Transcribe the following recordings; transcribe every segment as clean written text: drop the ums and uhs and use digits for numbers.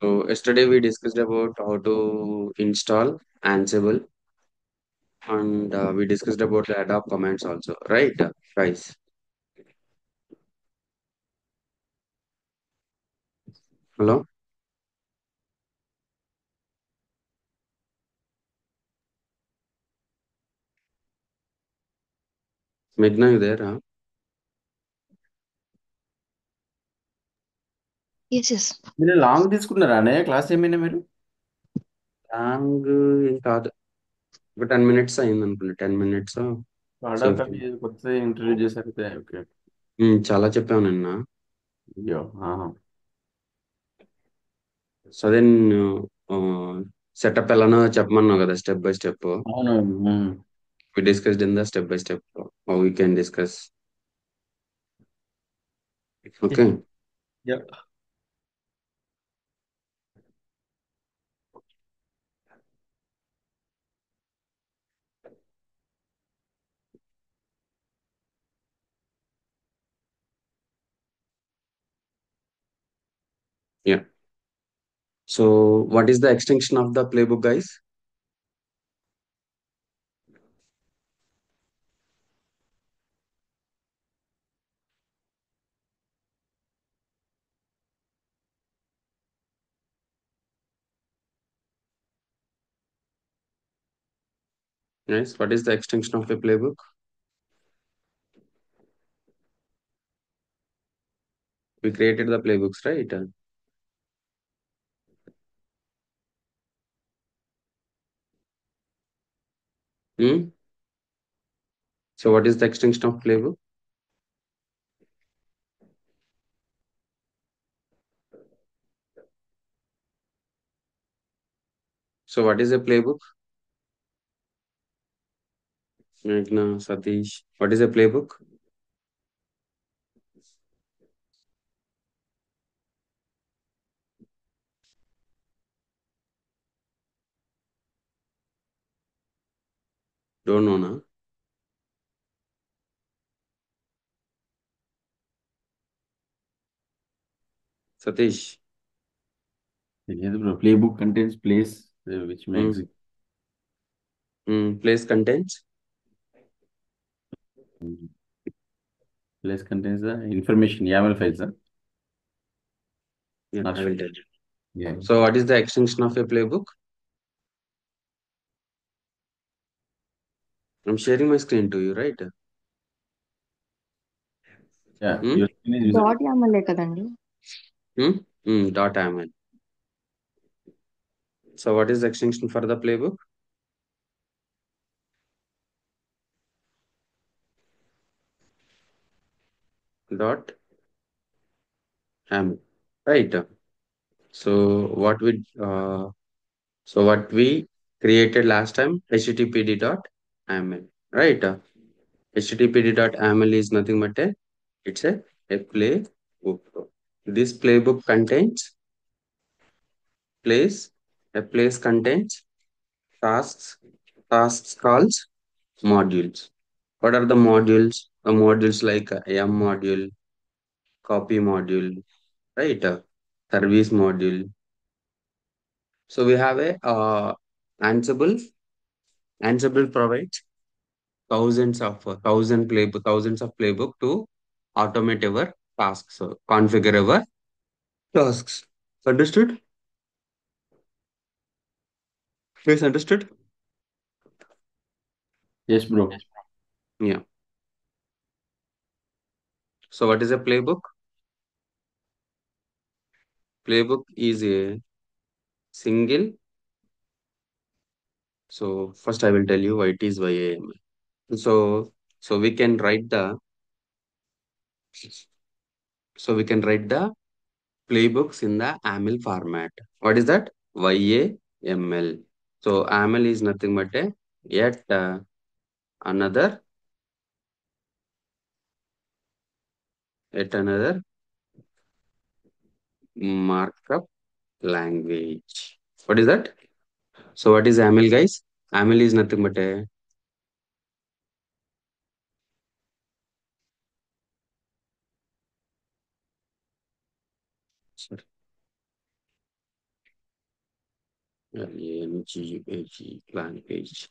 So yesterday we discussed about how to install Ansible and we discussed about the adopt commands also, right? Guys, hello, Meghna, you there? Huh? Yes, yes. మీరు long తీసుకున్నారా అన్నయ్య class ఏమైనా మీరు long ఏం కాదు, ఒక 10 minutes అయింది అనుకుంటా, 10 minutes. సో అడాప్ట్ అవి కొత్తగా ఇంట్రడ్యూస్ చేశారు అయితే ఓకే చాలా చెప్పాను నిన్న. అయ్యో సో అదే సెటప్ ఎలానో చెప్పమన్నావు కదా, స్టెప్ బై స్టెప్. అవును We discussed in the step by step how we can discuss. Okay. Yeah Yeah. So what is the extension of the playbook, guys? Yes. What is the extension of a playbook? We created the playbooks, right? Hmm? So what is the extension of playbook? So what is a playbook? Meghna, Satish. What is a playbook? Don't know, na? Satish. తెలియదు bro play book contains place which Hmm. Makes Place contents. Place contains the information YAML files Yeah, not I will sure tell you. Yeah So what is the extension of a playbook? I'm sharing my screen to you, right? Yeah Hmm? Your screen is visible dot యామలే కదండి. Hmm? Dot .ml. So what is the extension for the playbook? Dot .ml. Right. So what we created last time, httpd.aml, right? httpd.aml is nothing but a playbook. This playbook contains place, a place contains tasks, tasks calls, modules. What are the modules? The modules like M module, copy module, right? Service module. So we have a Ansible. Ansible provides thousands of playbook to automate our tasks, so configure our tasks. Understood? Yes, understood. Yes bro Yeah. So what is a playbook? Playbook is a single. So first I will tell you why it is YAML. So we can write the so we can write the playbooks in the AML format. What is that? YAML. So AML is nothing but a yet another yet another markup language. What is that? So what is AML, guys? AML is nothing but a sorry. Language, language.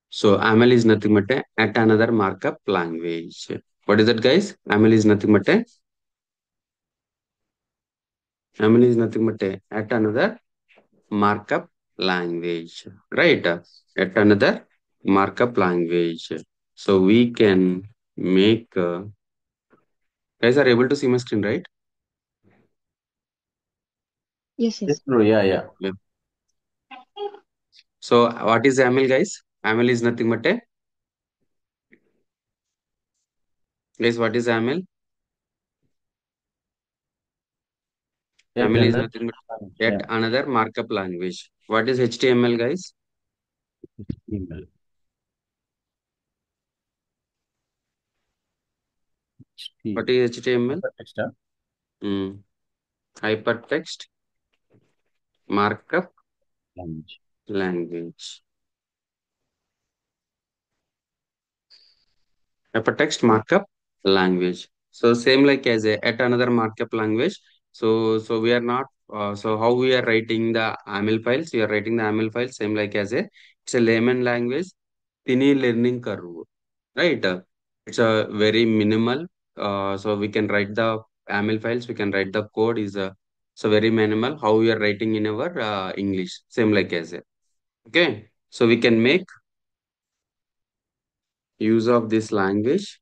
So AML is nothing but at another markup language. What is that, guys? AML is nothing but AML is nothing but at another markup language, right? At another markup language. So we can make. Guys are able to see my screen, right? Yes, Yes, yes. bro. Yeah, yeah. Yeah. So what is AML, guys? AML is nothing but guys. What is AML? Yet AML is another. nothing but Yeah. yet another markup language. What is HTML, guys? Email. What HP. is HTML? Hypertext, huh? Hmm. Hypertext markup Language. language. Hypertext markup language. So same like as a at another markup language. So we are not. So how we are writing the AML files? We are writing the AML files same like as a it's a layman language. Tiny learning curve, right? It's a very minimal. So we can write the AML files. We can write the code is so very minimal. How we are writing in our English same like as a. Okay. So we can make use of this language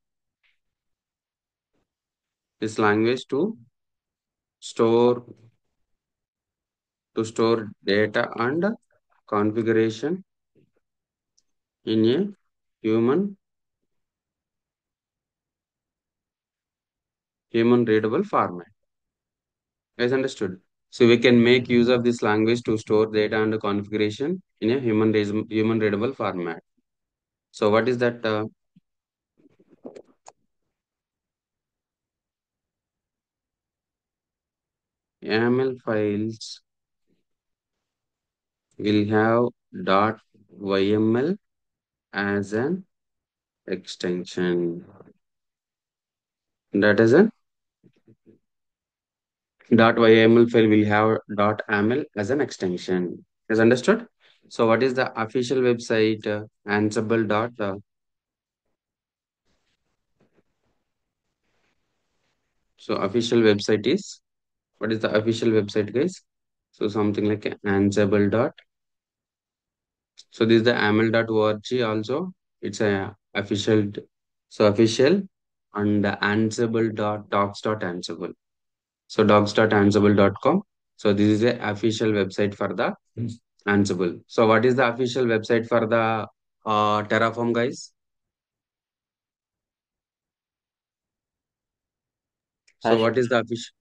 store to store data and configuration in a human human readable format. As understood. So we can make use of this language to store data and configuration in a human readable format. So what is that? YAML files will have .yml as an extension. That is an .yml file will have .aml as an extension. Is understood? So what is the official website? Ansible dot. So official website is what is the official website, guys? So something like Ansible dot. So this is the aml.org also. It's a official. So official and Ansible dot docs dot Ansible. So docs.ansible.com. So this is the official website for the Ansible. So what is the official website for the Terraform, guys? So Hash. what is the official?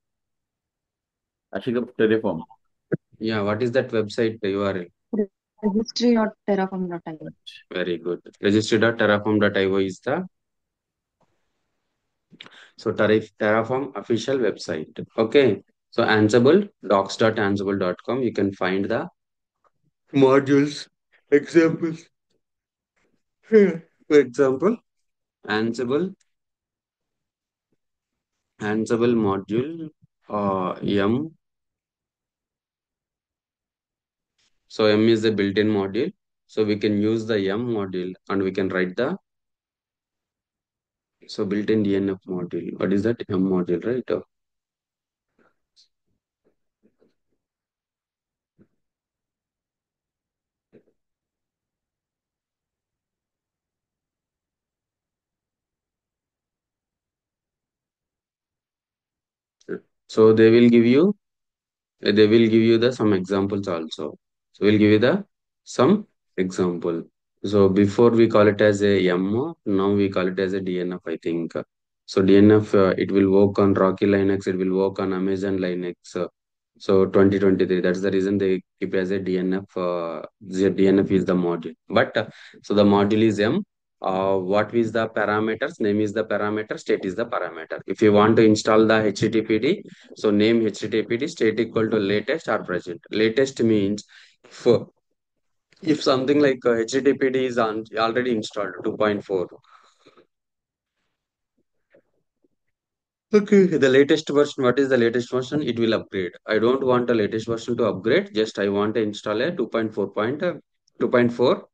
Hashing up Terraform. Yeah, what is that website URL? Registry.terraform.io. Very good. Registry.terraform.io is the Terraform official website. Okay. So Ansible docs.ansible.com. You can find the modules examples. For example, Ansible Ansible module M. So M is the built-in module. So we can use the M module and we can write the so built-in DNF module. What is that M module, right? So they will give you the some examples also. So we'll give you the some example. So before we call it as a M, now we call it as a DNF, I think. So DNF, it will work on Rocky Linux, it will work on Amazon Linux. So 2023, that's the reason they keep as a DNF. The DNF is the module. But so the module is M. What is the parameters? Name is the parameter, state is the parameter. If you want to install the HTTPD, so name HTTPD state equal to latest or present. Latest means if, if something like HTTPD is already installed 2.4. Okay, the latest version. What is the latest version? It will upgrade. I don't want the latest version to upgrade. Just I want to install a 2.4.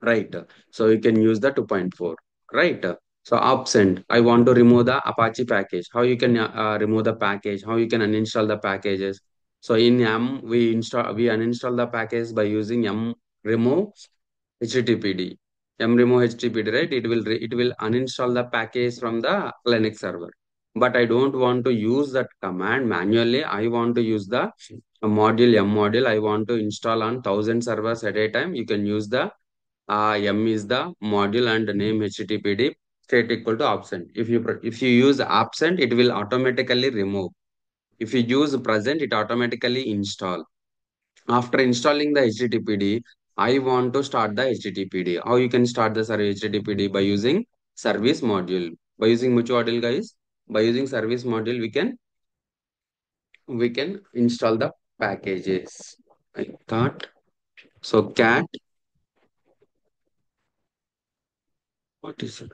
Right. So you can use the 2.4. Right. So absent. I want to remove the Apache package. How you can remove the package? How you can uninstall the packages? So in we uninstall the package by using remove HTTPD. Remove HTTPD, right? It will uninstall the package from the Linux server. But I don't want to use that command manually. I want to use the module. I want to install on 1,000 servers at a time. You can use the M is the module and name HTTPD state equal to absent. If you use absent, it will automatically remove. If you use present, it automatically install. After installing the HTTPD, I want to start the HTTPD. How you can start the HTTPD? By using service module. By using which module, guys? By using service module, we can install the packages. I thought so. Cat. What is it?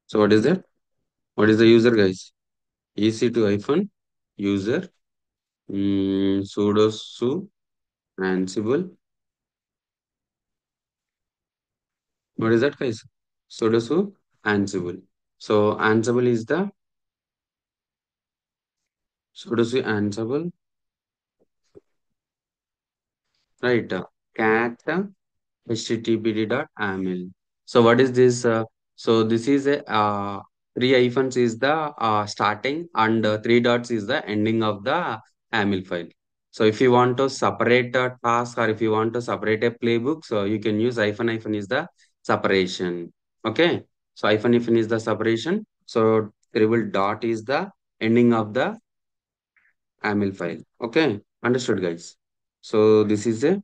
So what is that? What is the user, guys? EC2 hyphen user sudo su ansible. What is that, guys? Sudo su ansible. So ansible is the sudo su ansible, right? Cat httpd.aml. So what is this? So this is a three hyphens is the starting and three dots is the ending of the AML file. So if you want to separate a task or if you want to separate a playbook, so you can use hyphen is the separation. Okay. So hyphen is the separation. So triple dot is the ending of the AML file. Okay. Understood, guys. So this is a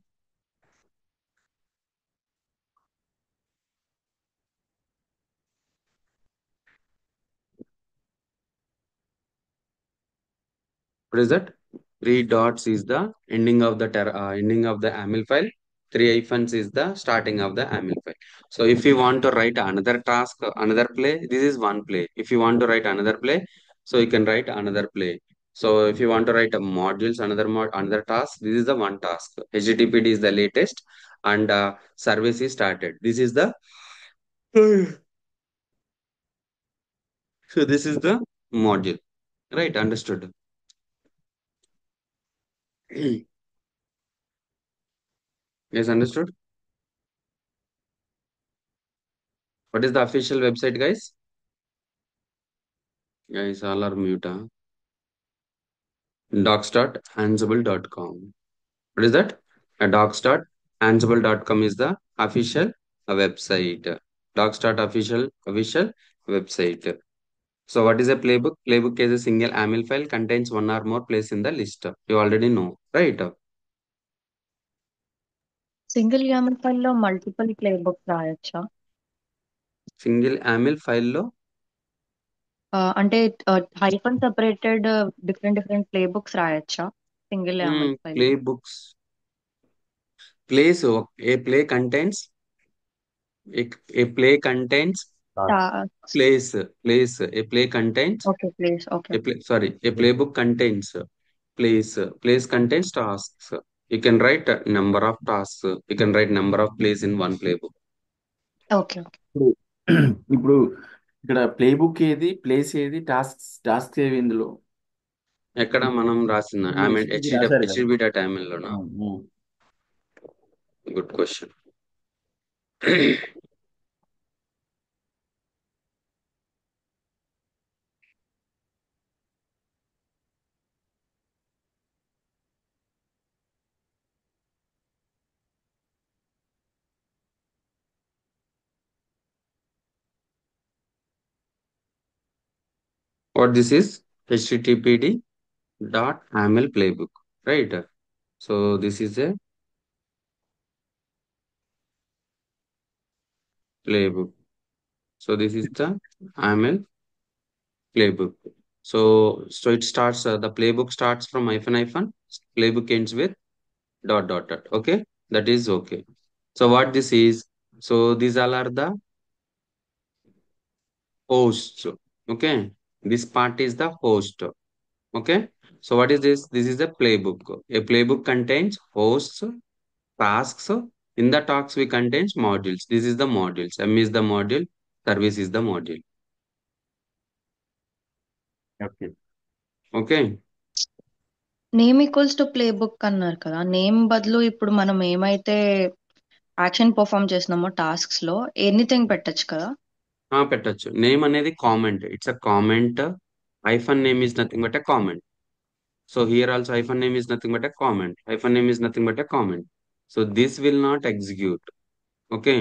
what is that? Three dots is the ending of the AML file. Three hyphens is the starting of the AML file. So if you want to write another task, another play, this is one play. If you want to write another play, so you can write another play. So if you want to write a modules, another task, this is the one task. HTTPD is the latest, and service is started. This is the so this is the module, right? Understood. Yes, understood. What is the official website, guys? Guys, all are mute. Docs.ansible.com. What is that? Docs.ansible.com is the official website. Docs.official website. So what is a playbook? Playbook is a single AML file contains one or more plays in the list. You already know, right? Single YAML ఫైల్‌లో multiple playbooks రాయొచ్చా? Single AML file లో అంటే hyphen separated different playbooks రాయొచ్చా? Single YAML ఫైల్‌లో. playbooks plays a play contains a play contains task. plays a play contains okay. Place. Okay. a playbook contains plays contains tasks. You can write a number of tasks. You can write number of plays in one playbook. Okay. Okay. ఇప్పుడు ఇప్పుడు ఇక్కడ playbook ఏది, place ఏది, task ఏవి ఇందులో? ఎక్కడ ఇప్పుడు మనం రాసిన ఐ మీరు మీన్ HTTP రాశారు కదా. హెచ్డిబి డాట్ లోనా? అవును. Good question. What this is? HTTPD dot AML playbook, right? So this is a playbook. So this is the AML playbook. So it starts, the playbook starts from hyphen hyphen, playbook ends with dot dot dot. Okay, that is okay. So what this is, so these all are the hosts. Okay, this part is the host. Okay, so what is this? This is a playbook. A playbook contains hosts, tasks. In the tasks we contains modules. This is the modules. M is the module, service is the module. Okay. Okay. Name equals to play book అన్నారు కదా, name బదులు ఇప్పుడు మనం ఏమైతే action perform చేస్తున్నామో tasks లో anything పెట్టచ్చు కదా. పెట్టొచ్చు. నేమ్ అనేది comment. It's a comment. Hyphen name is nothing but a comment. So here also hyphen name is nothing but a comment. Hyphen name is nothing but a comment. So this will not execute. Okay.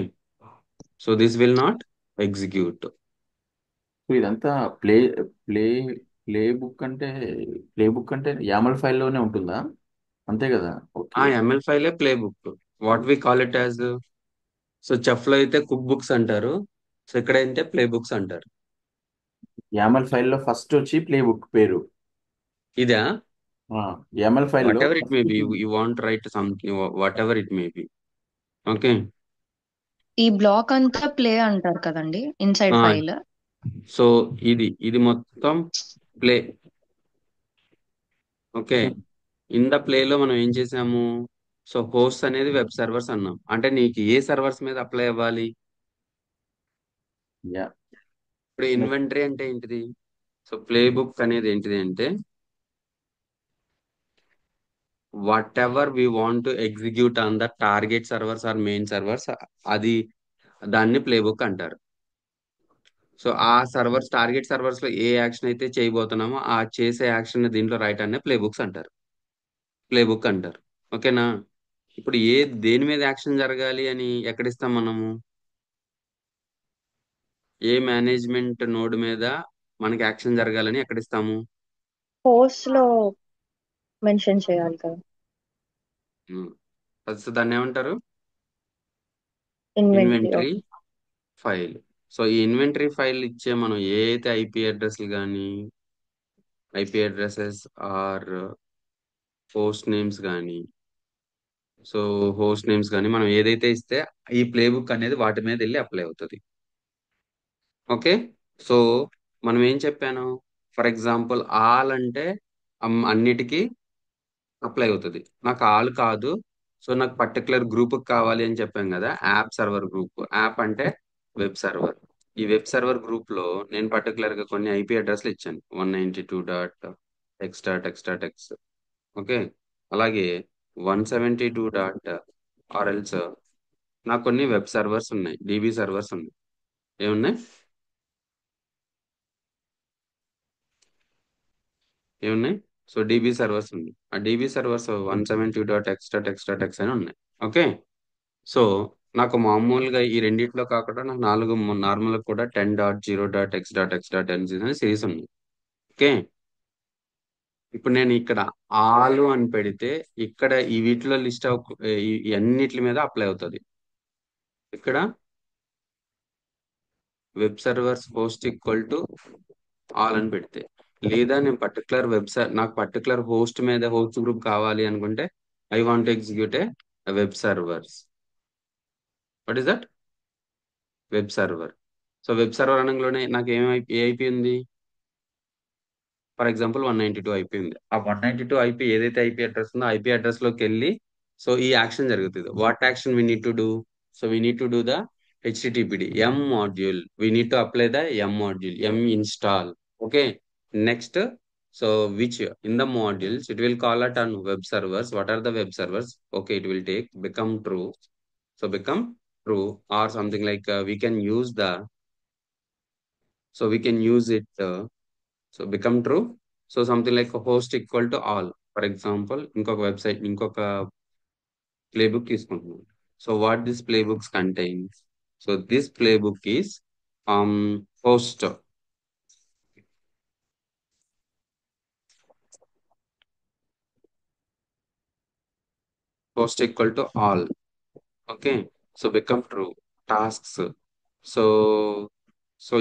So this will not execute. So ఇదంతా play play play book అంటే play book అంటే YAML ఫైల్లోనే ఉంటుందా? అంతే కదా? Okay. ML file playbook. What we call it as, so chef లో అయితే cook books అంటారు. So ఇక్కడ అయితే ప్లే బుక్స్ అంటారు. యామల్ ఫైల్లో ఫస్ట్ వచ్చి ప్లే బుక్ పేరు. ఇదా? యామల్ ఫైల్లో Whatever it may first be, you want to write something, whatever it may be. Okay. ఈ బ్లాక్ అంతా ప్లే అంటారు కదండి ఇన్సైడ్ ఫైల్. సో ఇది మొత్తం ప్లే. ఓకే. ఇన్ ద ప్లేలో మనం ఏం చేసాము? సో హోస్ట్ అనేది వెబ్ సర్వర్స్ అన్నాం. అంటే నీకు ఏ సర్వర్స్ మీద అప్లై అవ్వాలి? యా ఇప్పుడు ఇన్వెంటరీ అంటే ఏంటిది? సో ప్లే బుక్ అనేది ఏంటిది అంటే, whatever we want to execute on the target servers or main servers, అది దాన్ని ప్లే బుక్ అంటారు. సో ఆ సర్వర్స్, టార్గెట్ సర్వర్స్ లో ఏ యాక్షన్ అయితే చేయబోతున్నామో ఆ చేసే యాక్షన్ దీంట్లో రైట్ అనే ప్లే బుక్స్ అంటారు, ప్లే బుక్ అంటారు. ఓకేనా? ఇప్పుడు దేని మీద యాక్షన్ జరగాలి అని ఎక్కడ ఇస్తాం మనము? ఏ మేనేజ్మెంట్ నోడ్ మీద మనకి యాక్షన్ జరగాలని ఎక్కడ ఇస్తాము? పోస్ట్ లో మెన్షన్ చేయాలి కదా. ఫస్ట్ దాన్ని ఏమంటారు? ఇన్వెంటరీ. Inventory file. సో ఈ ఇన్వెంటరీ ఫైల్ ఇచ్చే మనం ఏ అయితే ఐపీ అడ్రస్లు కానీ, IP addresses or host names కానీ, సో హోస్ట్ నేమ్స్ కానీ మనం ఏదైతే ఇస్తే ఈ ప్లే బుక్ అనేది వాటి మీద వెళ్ళి అప్లై అవుతుంది. ఓకే. సో మనం ఏం చెప్పాను? ఫర్ ఎగ్జాంపుల్ ఆల్ అంటే అన్నిటికీ అప్లై అవుతుంది. నాకు ఆల్ కాదు, సో నాకు పర్టికులర్ గ్రూప్ కావాలి అని చెప్పాం కదా, యాప్ సర్వర్ గ్రూప్. యాప్ అంటే వెబ్ సర్వర్. ఈ వెబ్ సర్వర్ గ్రూప్ లో నేను పర్టికులర్ గా కొన్ని ఐపీ అడ్రస్లు ఇచ్చాను, 192.x.x.x. ఓకే. అలాగే 172. ఆర్ఎల్స్ నాకు కొన్ని వెబ్ సర్వర్స్ ఉన్నాయి, డిబి సర్వర్స్ ఉన్నాయి. ఏమున్నాయి? ఏమున్నాయి? సో డిబి సర్వర్స్ ఉంది. ఆ డిబి సర్వర్స్ 172.x.x.x అని ఉన్నాయి. ఓకే. సో నాకు మామూలుగా ఈ రెండిట్లో కాకుండా నాకు నాలుగు నార్మల్ కూడా 10.0.x.x.n అని సిరీస్ ఉంది. ఓకే. ఇప్పుడు నేను ఇక్కడ ఆలు అని పెడితే ఇక్కడ ఈ వీటిలో లిస్ట్ ఈ అన్నిటి మీద అప్లై అవుతుంది. ఇక్కడ web servers host equal to all అని పెడితే, లేదా నేను పర్టికులర్ వెబ్సైట్, నాకు పర్టికులర్ హోస్ట్ మీద హోస్ట్ గ్రూప్ కావాలి అనుకుంటే I want execute a web servers. What is that? Web server. So web server అనగానే నాకు ఏ ఐపీ ఉంది? ఫర్ ఎగ్జాంపుల్ 192 ఐపీ ఉంది. ఆ 192 ఐపీ ఏదైతే ఐపీ అడ్రస్ ఉందో ఐపీ అడ్రస్ లోకి వెళ్ళి సో ఈ యాక్షన్ జరుగుతుంది. What action we need to do? So we need to do the HTTPD yum module. We need to apply the yum module, yum install. Okay. Next, so which in the modules it will call at on web servers. What are the web servers? Okay, it will take become true. So become true or something like we can use it. So become true. So something like a host equal to all. For example, ఇంకొక website, ఇంకొక playbook తీసుకుంటున్నాం. So what this ప్లేబుక్స్ contains? So this playbook is host. Host equal to all. Okay. So become true. Tasks. So so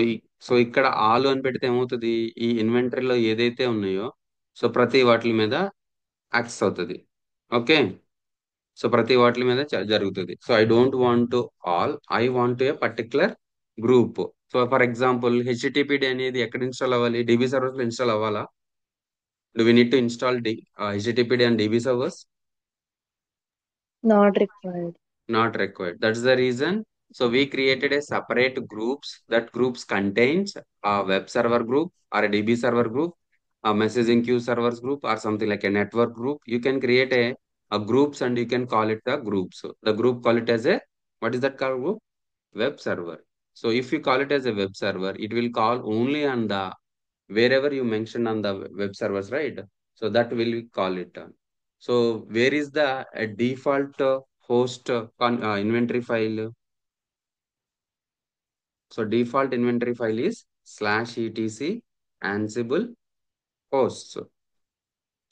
so ఇక్కడ all అని పెడితే ఏమవుతుంది, ఈ ఇన్వెంటరీలో ఏదైతే ఉన్నాయో సో ప్రతి వాటి మీద యాక్సెస్ అవుతుంది. ఓకే. సో ప్రతి వాటి మీద జరుగుతుంది. So I don't want to all, I want a particular group. So for example హెచ్టిటిపిడి అనేది ఎక్కడ ఇన్స్టాల్ అవ్వాలి, డిబి సర్వర్స్ లో ఇన్స్టాల్ అవ్వాలా? Do we need to install HTTPD and DB servers? Not required. Not required. That's the reason. So we created a separate groups. That groups contains a web server group or a DB server group, a messaging queue servers group, or something like a network group. You can create a groups and you can call it the groups. So the group call it as a, what is that called group? Web server. So if you call it as a web server, it will call only on the wherever you mentioned on the web servers, right? So that will we call it. So where is the default host inventory file? So default inventory file is /etc ansible hosts.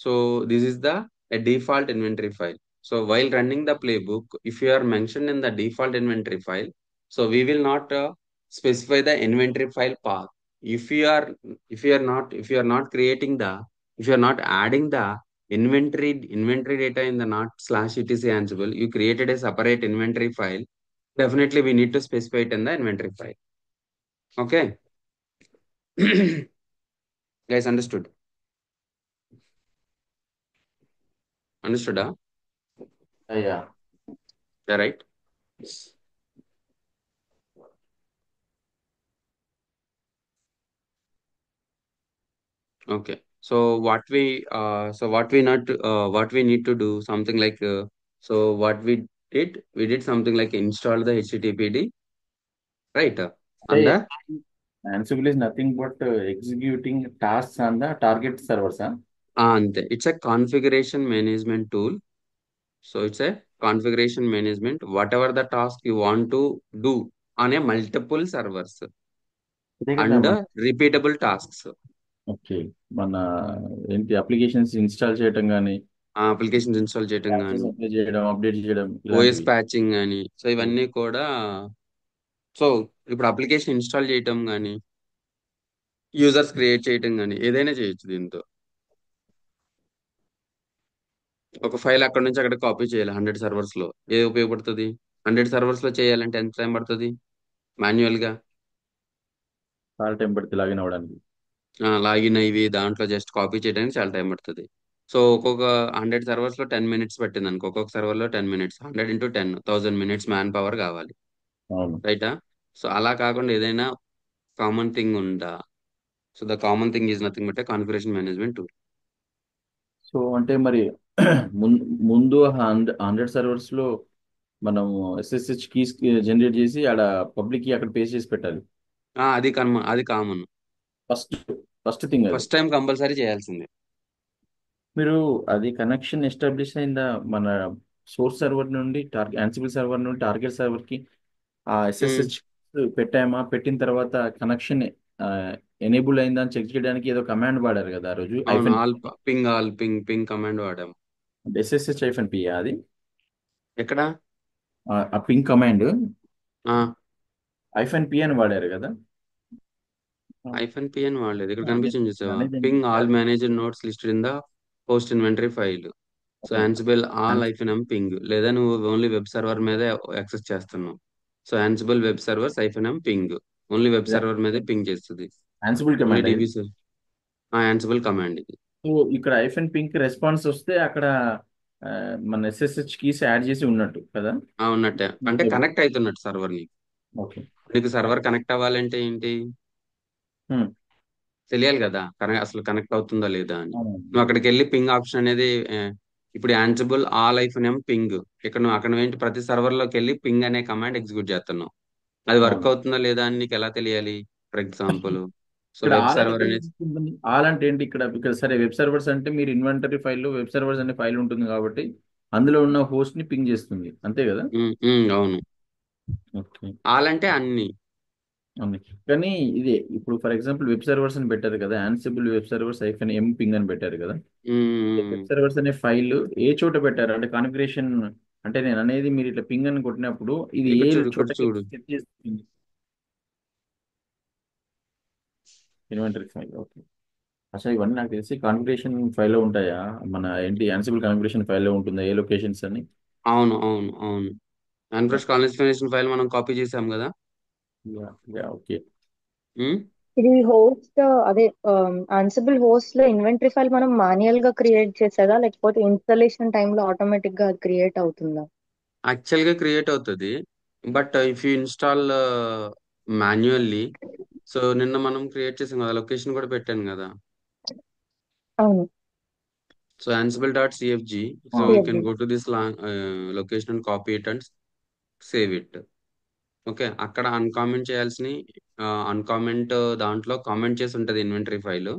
So this is the a default inventory file. So while running the playbook, if you are mentioned in the default inventory file, so we will not specify the inventory file path. If you are if you are not creating the, if you are not adding the inventory data in the not /etc ansible, you created a separate inventory file. Definitely we need to specify it in the inventory file. Okay. Guys, understood? Understood? Yeah. Yeah, right. Okay. So what we not what we need to do something like so what we did something like install the HTTPD, right? And Hey, the Ansible is nothing but executing tasks on the target servers, huh? and it's a configuration management tool. So it's a configuration management, whatever the task you want to do on a multiple servers అదే కదా and మన repeatable tasks. Okay మన ఏంటి applications install చేయటం కానీ applications install చేయటం access కానీ, apply చేయడం అప్డేట్ చేయడం ఓఎస్ ఇలాంటివి. ప్యాచింగ్ కానీ, సో ఇవన్నీ కూడా. సో ఇప్పుడు అప్లికేషన్ ఇన్స్టాల్ చేయటం కానీ, యూజర్స్ క్రియేట్ చేయటం కానీ ఏదైనా చేయొచ్చు దీంతో. ఒక ఫైల్ అక్కడ నుంచి అక్కడ కాపీ చేయాలి 100 సర్వర్స్ లో, ఏది ఉపయోగపడుతుంది? 100 సర్వర్స్ లో చేయాలంటే ఎంత టైం పడుతుంది మాన్యువల్ గా? చాలా టైం పడుతుంది లాగిన్ అవ్వడానికి. లాగిన్ అయ్యి దాంట్లో జస్ట్ కాపీ చేయడానికి చాలా టైం పడుతుంది. సో ఒక్కొక్క 100 సర్వర్స్ లో 10 మినిట్స్ పట్టింది అనుకో, ఒక్కొక్క సర్వర్ లో 10 minutes, 100 into 10 1000 minutes man power కావాలి, అవును. రైటా? సో అలా కాకుండా ఏదైనా కామన్ థింగ్ ఉందా? So the common thing is nothing but configuration management tool. So అంటే మరి ముందు 100 సర్వర్స్ లో మనం ఎస్ఎస్హెచ్ కీస్ జనరేట్ చేసి ఆడ పబ్లిక్ కి అక్కడ పేస్ట్ చేసి పెట్టాలి. అది కామన్. ఫస్ట్ ఫస్ట్ థింగ్ అది. ఫస్ట్ టైం కంపల్సరీ చేయాల్సిందే. మీరు అది కనెక్షన్ ఎస్టాబ్లిష్ అయిందా మన సోర్స్ సర్వర్ నుండి యాన్సిబుల్ సర్వర్ నుండి టార్గెట్ సర్వర్ కి ఆ ఉమ్, ఎస్ఎస్హెచ్ పెట్టామా? పెట్టిన తర్వాత కనెక్షన్ ఎనేబుల్ అయిందా అని చెక్ చేయడానికి ఏదో కమాండ్ వాడారు కదా ఆ రోజు, అవును. ఐఫెన్ ఆల్ పింగ్ కమాండ్ వాడాం. ఎస్ఎస్హెచ్ ఐఫెన్ పి అది. ఎక్కడ? ఆ పింగ్ కమాండ్ ఆ ఐఫెన్ పి అని వాడారు కదా. ఐఫన్ పి అని వాడలేదు. ఇక్కడ నేను కనిపించింది చూసావా, అనేది పింగ్ ఏంటంటే all manager notes listed in the post inventory file. So Ansible all hyphen ping, లేదా నువ్వు ఓన్లీ వెబ్ సర్వర్ మీద యాక్సెస్ చేస్తున్నావు. So Ansible web servers hyphen ping, only web server మీదే పింగ్ చేస్తుంది. Ansible only command. DB Ansible command ఇది. So ఇక్కడ hyphen pink response వస్తే అక్కడ ఆ, మన ఎస్ఎస్హెచ్ కీస్ యాడ్ చేసి ఉన్నట్టు కదా. ఉన్నట్టే, అంటే కనెక్ట్ అవుతున్నట్టు సర్వర్ ని. ఓకే. నీకు సర్వర్ కనెక్ట్ అవ్వాలంటే ఏంటి తెలియాలి కదా, అసలు కనెక్ట్ అవుతుందా లేదా అని. నువ్వు అక్కడికి వెళ్ళి పింగ్ ఆప్షన్ అనేది ఇప్పుడు యాన్సిబుల్ ఆల్ ఐఫోన్ పింగ్, ఇక్కడ నువ్వు అక్కడ ఏంటి ప్రతి సర్వర్ లోకి వెళ్ళి పింగ్ అనే కమాండ్ ఎగ్జిక్యూట్ చేస్తున్నావు. అది వర్క్ అవును. అవుతుందా లేదా అని నీకు ఎలా తెలియాలి? ఫర్ ఎగ్జాంపుల్ సో ఇక్కడ వెబ్ ఆల్ అంటే సర్వర్ అనేది ఆల్ అంటే ఏంటి ఇక్కడ? ఇక్కడ సరే వెబ్ సర్వర్స్ అంటే మీరు ఇన్వెంటరీ ఫైల్లో వెబ్ సర్వర్స్ అనే ఫైల్ ఉంటుంది కాబట్టి అందులో ఉన్న హోస్ట్ ని పింగ్ చేస్తుంది అంతే కదా. అవును. ఓకే. ఆల్ అంటే అన్ని. అవును. కానీ ఇదే ఇప్పుడు ఫర్ ఎగ్జాంపుల్ వెబ్ సర్వర్స్ అని పెట్టారు కదా, యాన్సిబుల్ వెబ్ సర్వర్స్ ఐఫెన్ ఎం పింగ్ అని పెట్టారు కదా. ఉమ్, వెబ్ సర్వర్స్ అనే ఫైల్ ఏ చోట పెట్టారు అంటే కాన్ఫిగరేషన్, అంటే నేను అనేది మీరు ఇట్లా పింగ్ అని కొట్టినప్పుడు ఇది ఏ ఇక్కడ చూడు, ఇక్కడ చోటకి చూడు. సెట్ చేస్తుంది. Inventory file. ఓకే. అసలు ఇవన్నీ నాకు తెలిసి కాన్ఫిగరేషన్ ఫైల్లో ఉంటాయా? మన ఏంటి యాన్సిబుల్ కాన్ఫిగరేషన్ ఫైల్లో ఉంటుందా ఏ లొకేషన్స్ అని? అవును, అవును, అవును. అన్ఫ్రెష్ కాన్ఫిగరేషన్ ఫైల్ మనం కాపీ చేసాం కదా. Yeah, yeah, okay. ఉమ్, ఇది హోస్ట్ అదే ఆన్సిబుల్ హోస్ట్ లో ఇన్వెంటరీ ఫైల్ మనం మాన్యువల్ గా క్రియేట్ చేసేదా లేకపోతే ఇన్స్టాలేషన్ టైంలో ఆటోమేటిక్ గా క్రియేట్ అవుతుందా? యాక్చువల్ గా క్రియేట్ అవుతుంది. But if you install manually, so నిన్న మనం క్రియేట్ చేసాం కదా, లొకేషన్ కూడా పెట్టాను కదా. అవును. So ansible dot CFG, so you can CFG. Go to this location and copy it and save it. Okay, అక్కడ అన్కామెంట్ చేయాల్సిన అన్కామెంట్ దాంట్లో కామెంట్ చేసి ఉంటుంది ఇన్వెంటరీ ఫైల్.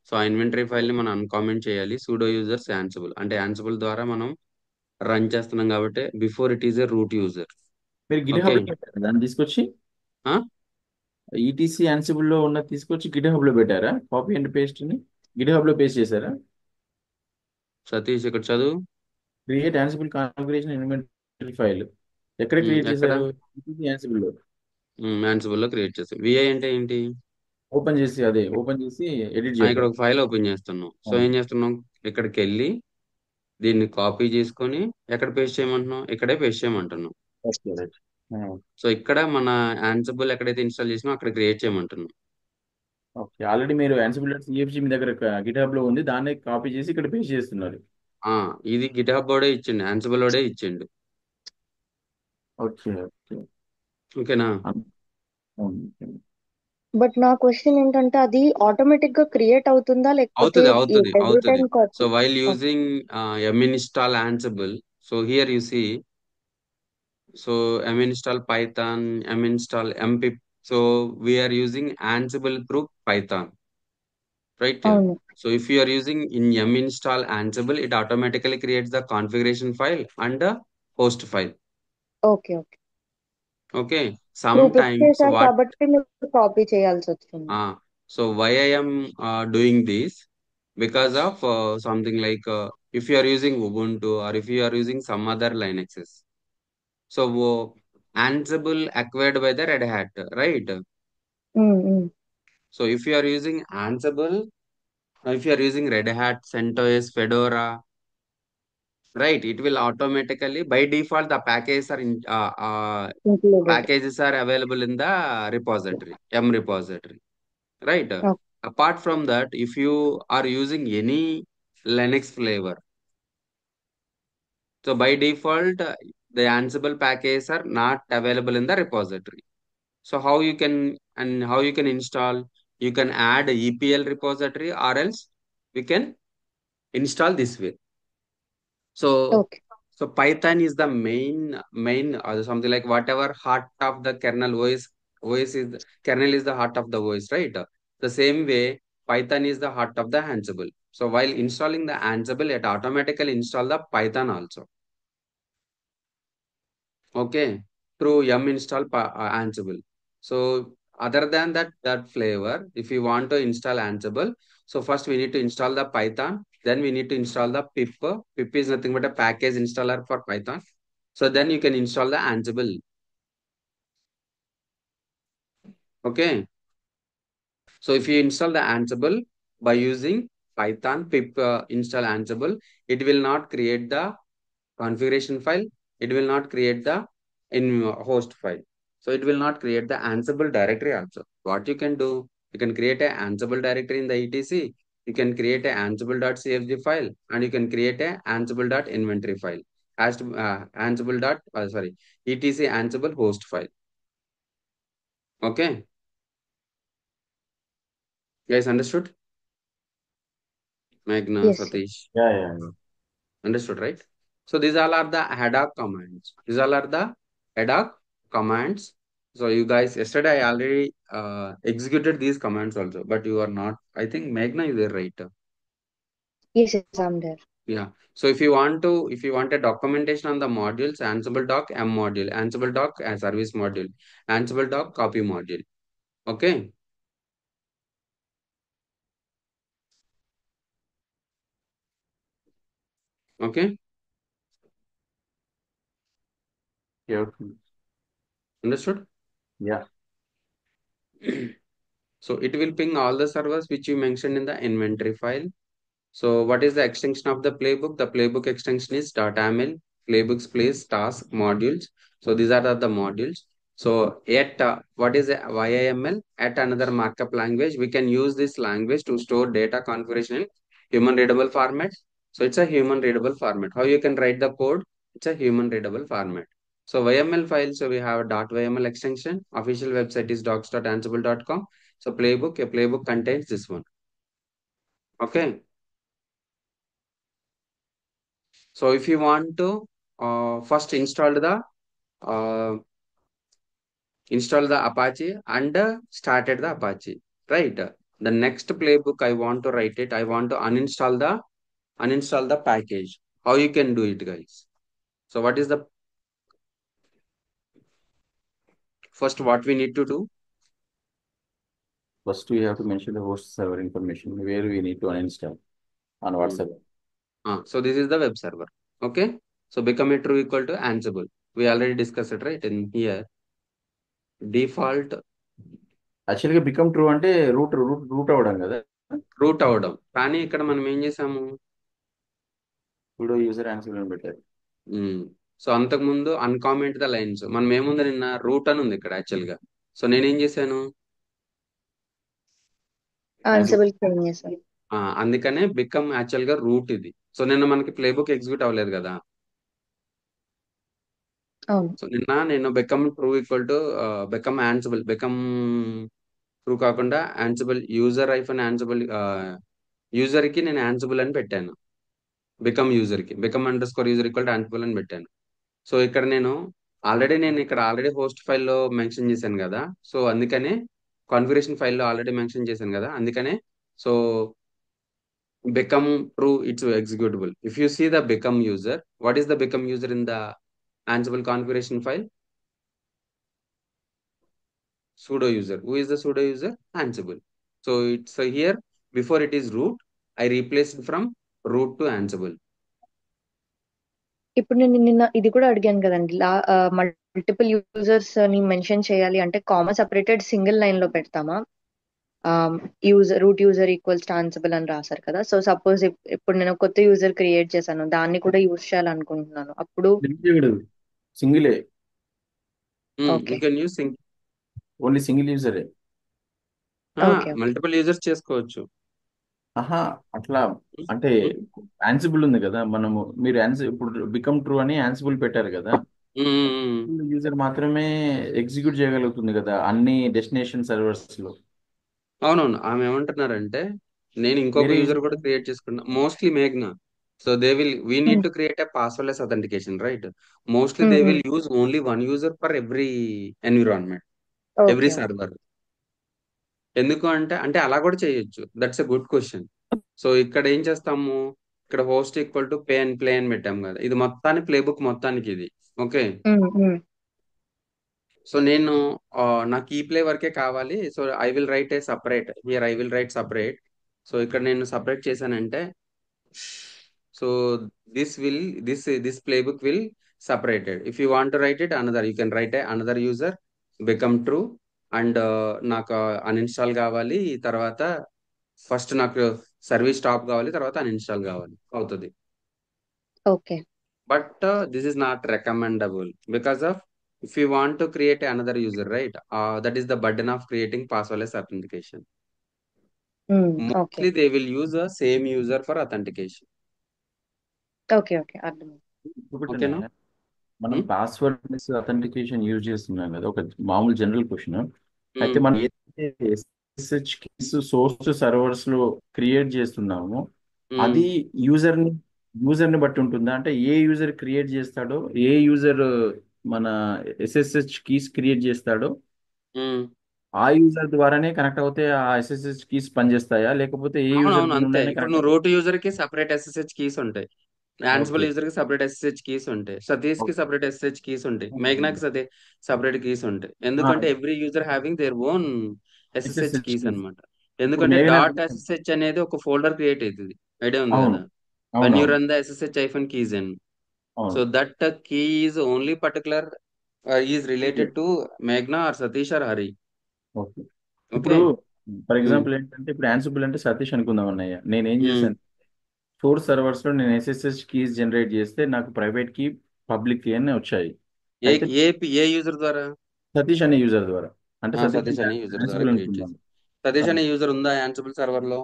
సో ఆ ఇన్వెంటరీ ఫైల్ ని మనం అన్కామెంట్ చేయాలి. సూడో యూజర్స్ యాన్సిబుల్, అంటే యాన్సిబుల్ ద్వారా మనం రన్ చేస్తున్నాం కాబట్టి before it is a root user. మీరు గిట్ ఓకే. హబ్ లో పెట్టారా దాన్ని తీసుకొచ్చి? ఈటీసీ యాన్సిబుల్ లో ఉన్న తీసుకొచ్చి గిట్ హబ్ లో పెట్టారా? కాపీ అండ్ పేస్ట్ ని గిట్ హబ్ లో పేస్ట్ చేశారా? సతీష్ ఇక్కడ చదువు. Create Ansible configuration inventory file ఎక్కడ క్రియేట్ ఎక్కడ? చేశారు? ఈటీసీ యాన్సిబుల్ లో. యాన్సిబుల్ లో క్రియేట్ చేస్తాం. విఐ అంటే ఏంటి? ఓపెన్ చేసి ఓపెన్ చేసి ఎడిట్ ఇక్కడ చేయటం. ఒక ఫైల్ ఓపెన్ చేస్తున్నాం. సో ఏం చేస్తున్నాం, ఇక్కడికి వెళ్ళి దీన్ని కాపీ చేసుకొని ఎక్కడ పేస్ట్ చేయమంటున్నాం, ఇక్కడే పేస్ట్ చేయమంటున్నాం. Okay, right. సో ఇక్కడ మన యాన్సిబుల్ ఎక్కడైతే ఇన్స్టాల్ చేసినా అక్కడ క్రియేట్ చేయమంటున్నాం. ఓకే, ఆల్రెడీ మీరు యాన్సిబుల్ సిఎఫ్జి మీ దగ్గర గిట్ హబ్ లో ఉంది, దాన్ని కాపీ చేసి ఇక్కడ పేస్ట్ చేస్తున్నారు. ఆ ఇది గిట్హబ్ ఓడే ఇచ్చిండు, యాన్సిబుల్ ఓడే ఇచ్చిండు. Okay, okay. ఓకేనా? అవును. బట్ నా క్వశ్చన్ ఏంటంటే అది ఆటోమేటిక్ గా క్రియేట్ అవుతుందా లేకపోతే అవుతుంది, అవుతుంది, ఎవ్రీ అవుతుంది. Time so copy? While using install ansible, so here you see, so install python, install mpip, so we are using ansible through python, right? అవును. So if you are using in install ansible, it automatically creates the configuration file and the host file. Okay, okay. Okay, ఇప్పుడు pick sometimes చేశారు what కాబట్టి మీరు copy చేయాల్సి వచ్చింది. so why I am doing this, because of something like if you are using Ubuntu or if you are using some other Linuxes, so Ansible acquired by the Red Hat, right? Um, um. So if you are using Ansible, if you are using Red Hat, CentOS, Fedora, right, it will automatically by default the included. packages are available in the repository, M repository, right? Okay. Apart from that, if you are using any Linux flavor, so by default, the Ansible packages are not available in the repository. So how you can install? You can add a EPL repository, or else we can install this way. So okay. so Python is the main something like whatever heart of the kernel OS is kernel is the heart of the OS, right? The same way Python is the heart of the Ansible. So while installing the Ansible, it automatically install the Python also. Okay, through yum install Ansible. So other than that flavor, if you want to install Ansible, so first we need to install the Python, then we need to install the pip. Pip is nothing but a package installer for Python. So then you can install the Ansible. Okay, so if you install the Ansible by using Python pip install Ansible, it will not create the configuration file. It will not create the in host file. So it will not create the Ansible directory also. What you can do, you can create a Ansible directory in the etc. You can create a ansible.cfg file, and you can create a ansible.inventory file as to, ansible dot sorry etc ansible host file. Okay, guys, understood? Meghna, yes. Satish, yeah, yeah, yeah. understood, right? So these all are the ad hoc commands. These all are the ad hoc commands. So you guys, yesterday I already executed these commands also, but you are not. I think Meghna is there, right? Yes, yes, I'm there. Yeah. So if you want a documentation on the modules, Ansible doc M module, Ansible doc service module, Ansible doc copy module. Okay. Okay. Okay, okay. Understood? Yeah. So it will ping all the servers which you mentioned in the inventory file. So what is the extension of the playbook? The playbook extension is .aml, playbooks, plays, task, modules. So these are the modules. So at what is a YAML? At another markup language, we can use this language to store data configuration in human readable format. So it's a human readable format. How you can write the code? It's a human readable format. So YML file, so we have a .yml extension. Official website is docs.ansible.com. So playbook, a playbook contains this one. Okay. So if you want to first uh, install the Apache and started the Apache, right? The next playbook I want to write it. I want to uninstall the package. How you can do it, guys? So what is the first what we need to do? First, we have to mention the host server information where we need to uninstall on what Hmm. server. So this is the web server. Okay. So become a true equal to Ansible. We already discussed it, right? In here, default యాక్చువల్గా become true అంటే route అవ్వడం కదా. Route అవడం. కానీ ఇక్కడ మనం ఏం చేసాము? ఇప్పుడు యూజర్ ఆన్సర్ అని పెట్టారు. సో అంతకుముందు అన్కామెంట్ ద లైన్స్ మనం ఏముంది నిన్న రూట్ అని ఉంది ఇక్కడ యాక్చువల్ గా. సో నేనేం చేశాను? ఆన్సబుల్ క్లీన్ చేశాను. అందుకనే బికమ్ యాక్చువల్ గా రూట్ ఇది. సో నిన్న మనకి ప్లేబుక్ ఎగ్జిక్యూట్ అవ్వలేదు కదా. అవును. సో నిన్న నేను become true equal to become Ansible, become true కాకుండా Ansible user hyphen Ansible user కి నేను ఆన్సిబుల్ అని పెట్టాను. బికమ్ యూజర్ కి become underscore user equal to Ansible అని పెట్టాను. సో ఇక్కడ నేను ఆల్రెడీ హోస్ట్ ఫైల్లో మెన్షన్ చేశాను కదా. సో అందుకనే కాన్ఫిగరేషన్ ఫైల్లో ఆల్రెడీ మెన్షన్ చేశాను కదా. అందుకనే so become true, it's executable. If you see the become user, what is the become user in the Ansible configuration file? Sudo user. Who is the sudo user? Ansible. So it's here before it is root, I replaced from root to Ansible. ఇప్పుడు నేను నిన్న ఇది కూడా అడిగాను కదండి, multiple users ని mention చేయాలి అంటే కామా సెపరేటెడ్ సింగిల్ లైన్ లో పెడతామా? Root user equals to Ansible అని రాశారు కదా. సో సపోజ్ ఇప్పుడు నేను కొత్త యూజర్ క్రియేట్ చేశాను, దాన్ని కూడా యూజ్ చేయాలనుకుంటున్నాను, అప్పుడు సింగిలే. You can use only single యూజరే. మల్టిపుల్ యూజర్స్ చేసుకోవచ్చు. అట్లా అంటే ఆన్సిబుల్ ఉంది కదా, మనము మీరు ఇప్పుడు బికమ్ ట్రూ అని ఆన్సిబుల్ పెట్టారు కదా, యూజర్ మాత్రమే ఎగ్జిక్యూట్ చేయగలుగుతుంది కదా అన్ని డెస్టినేషన్ సర్వర్స్ లో. అవునవును. ఆమె ఏమంటున్నారంటే నేను ఇంకొక వేరే యూజర్ కూడా క్రియేట్ చేసుకున్నా, మోస్ట్లీ మేఘ్నా. So we need to create a passwordless authentication, right? Mostly they will use only one user for every environment, every server. ఎందుకు అంటే అలా కూడా చేయొచ్చు. That's a good question. So ఇక్కడ ఏం చేస్తాము? ఇక్కడ host equal to pay and play అని పెట్టాం కదా. ఇది మొత్తానికి ప్లేబుక్ మొత్తానికి ఇది. ఓకే. సో నేను నాకు ఈ ప్లే వరకే కావాలి. So I will write A separate here, I will write separate. So ఇక్కడ నేను సపరేట్ చేశానంటే so this playbook will separated. If you want to write it another, you can write another user become true and నాకు uninstall కావాలి, తర్వాత first నాకు service stop కావాలి, తర్వాత uninstall కావాలి అవుతుంది. Okay. But this is not recommendable because of if you want to create another user, right? That is the burden of creating passwordless authentication. Mostly they will use the same user for authentication. Okay అర్థమైంది. మనం password authentication use చేస్తున్నాం కదా, ఒక మామూలు general question. అయితే మనం ఏదైతే SSH keys source servers లో క్రియేట్ చేస్తున్నామో అది యూజర్ ని బట్టి ఉంటుందా? అంటే ఏ యూజర్ క్రియేట్ చేస్తాడో, ఏ యూజర్ మన SSH కీస్ క్రియేట్ చేస్తాడో ఆ యూజర్ ద్వారానే కనెక్ట్ అవుతే ఆ SSH కీస్ పనిచేస్తాయా, లేకపోతే ఏ యూజర్ అంతే. ఇప్పుడు నువ్వు రూట్ యూజర్ కి సపరేట్ SSH కీస్ ఉంటాయి, ఆన్సిబుల్ యూజర్ కి సపరేట్ SSH కీస్ ఉంటాయి, సతీష్ కి సపరేట్ SSH కీస్ ఉంటాయి, మేఘ్నాకి సపరేట్ కీస్ ఉంటాయి. ఎందుకంటే every user having their own SSH keys అన్నమాట. ఎందుకంటే డాట్ SSH అనేది ఒక ఫోల్డర్ క్రియేట్ అవుతుంది, ఐడియా ఉంది కదా. when you run the SSH-keys in, so that key is only particular is related to Meghna or Satish or Hari. ఇప్పుడు for um, example ఏంటంటే ఇప్పుడు యాన్సిబుల్ అంటే సతీష్ అనుకుందాం అన్నయ్య, నేను ఏం ఉమ్. చేశాను, 4 సర్వర్స్ లో నేను ఎస్ఎస్హెచ్ కీస్ జనరేట్ చేస్తే నాకు ప్రైవేట్ కీ, పబ్లిక్ కీ అని వచ్చాయి. ఏ అయితే ఏ ఏ యూజర్ ద్వారా? సతీష్ అనే యూజర్ ద్వారా, అంటే సతీష్ సతీష్ అనే యూజర్ ద్వారా యాన్సిబుల్ క్రియేట్ అనుకుందాం. చేసి. సతీష్ అనే యూజర్ ఉందా యాన్సిబుల్ సర్వర్ లో?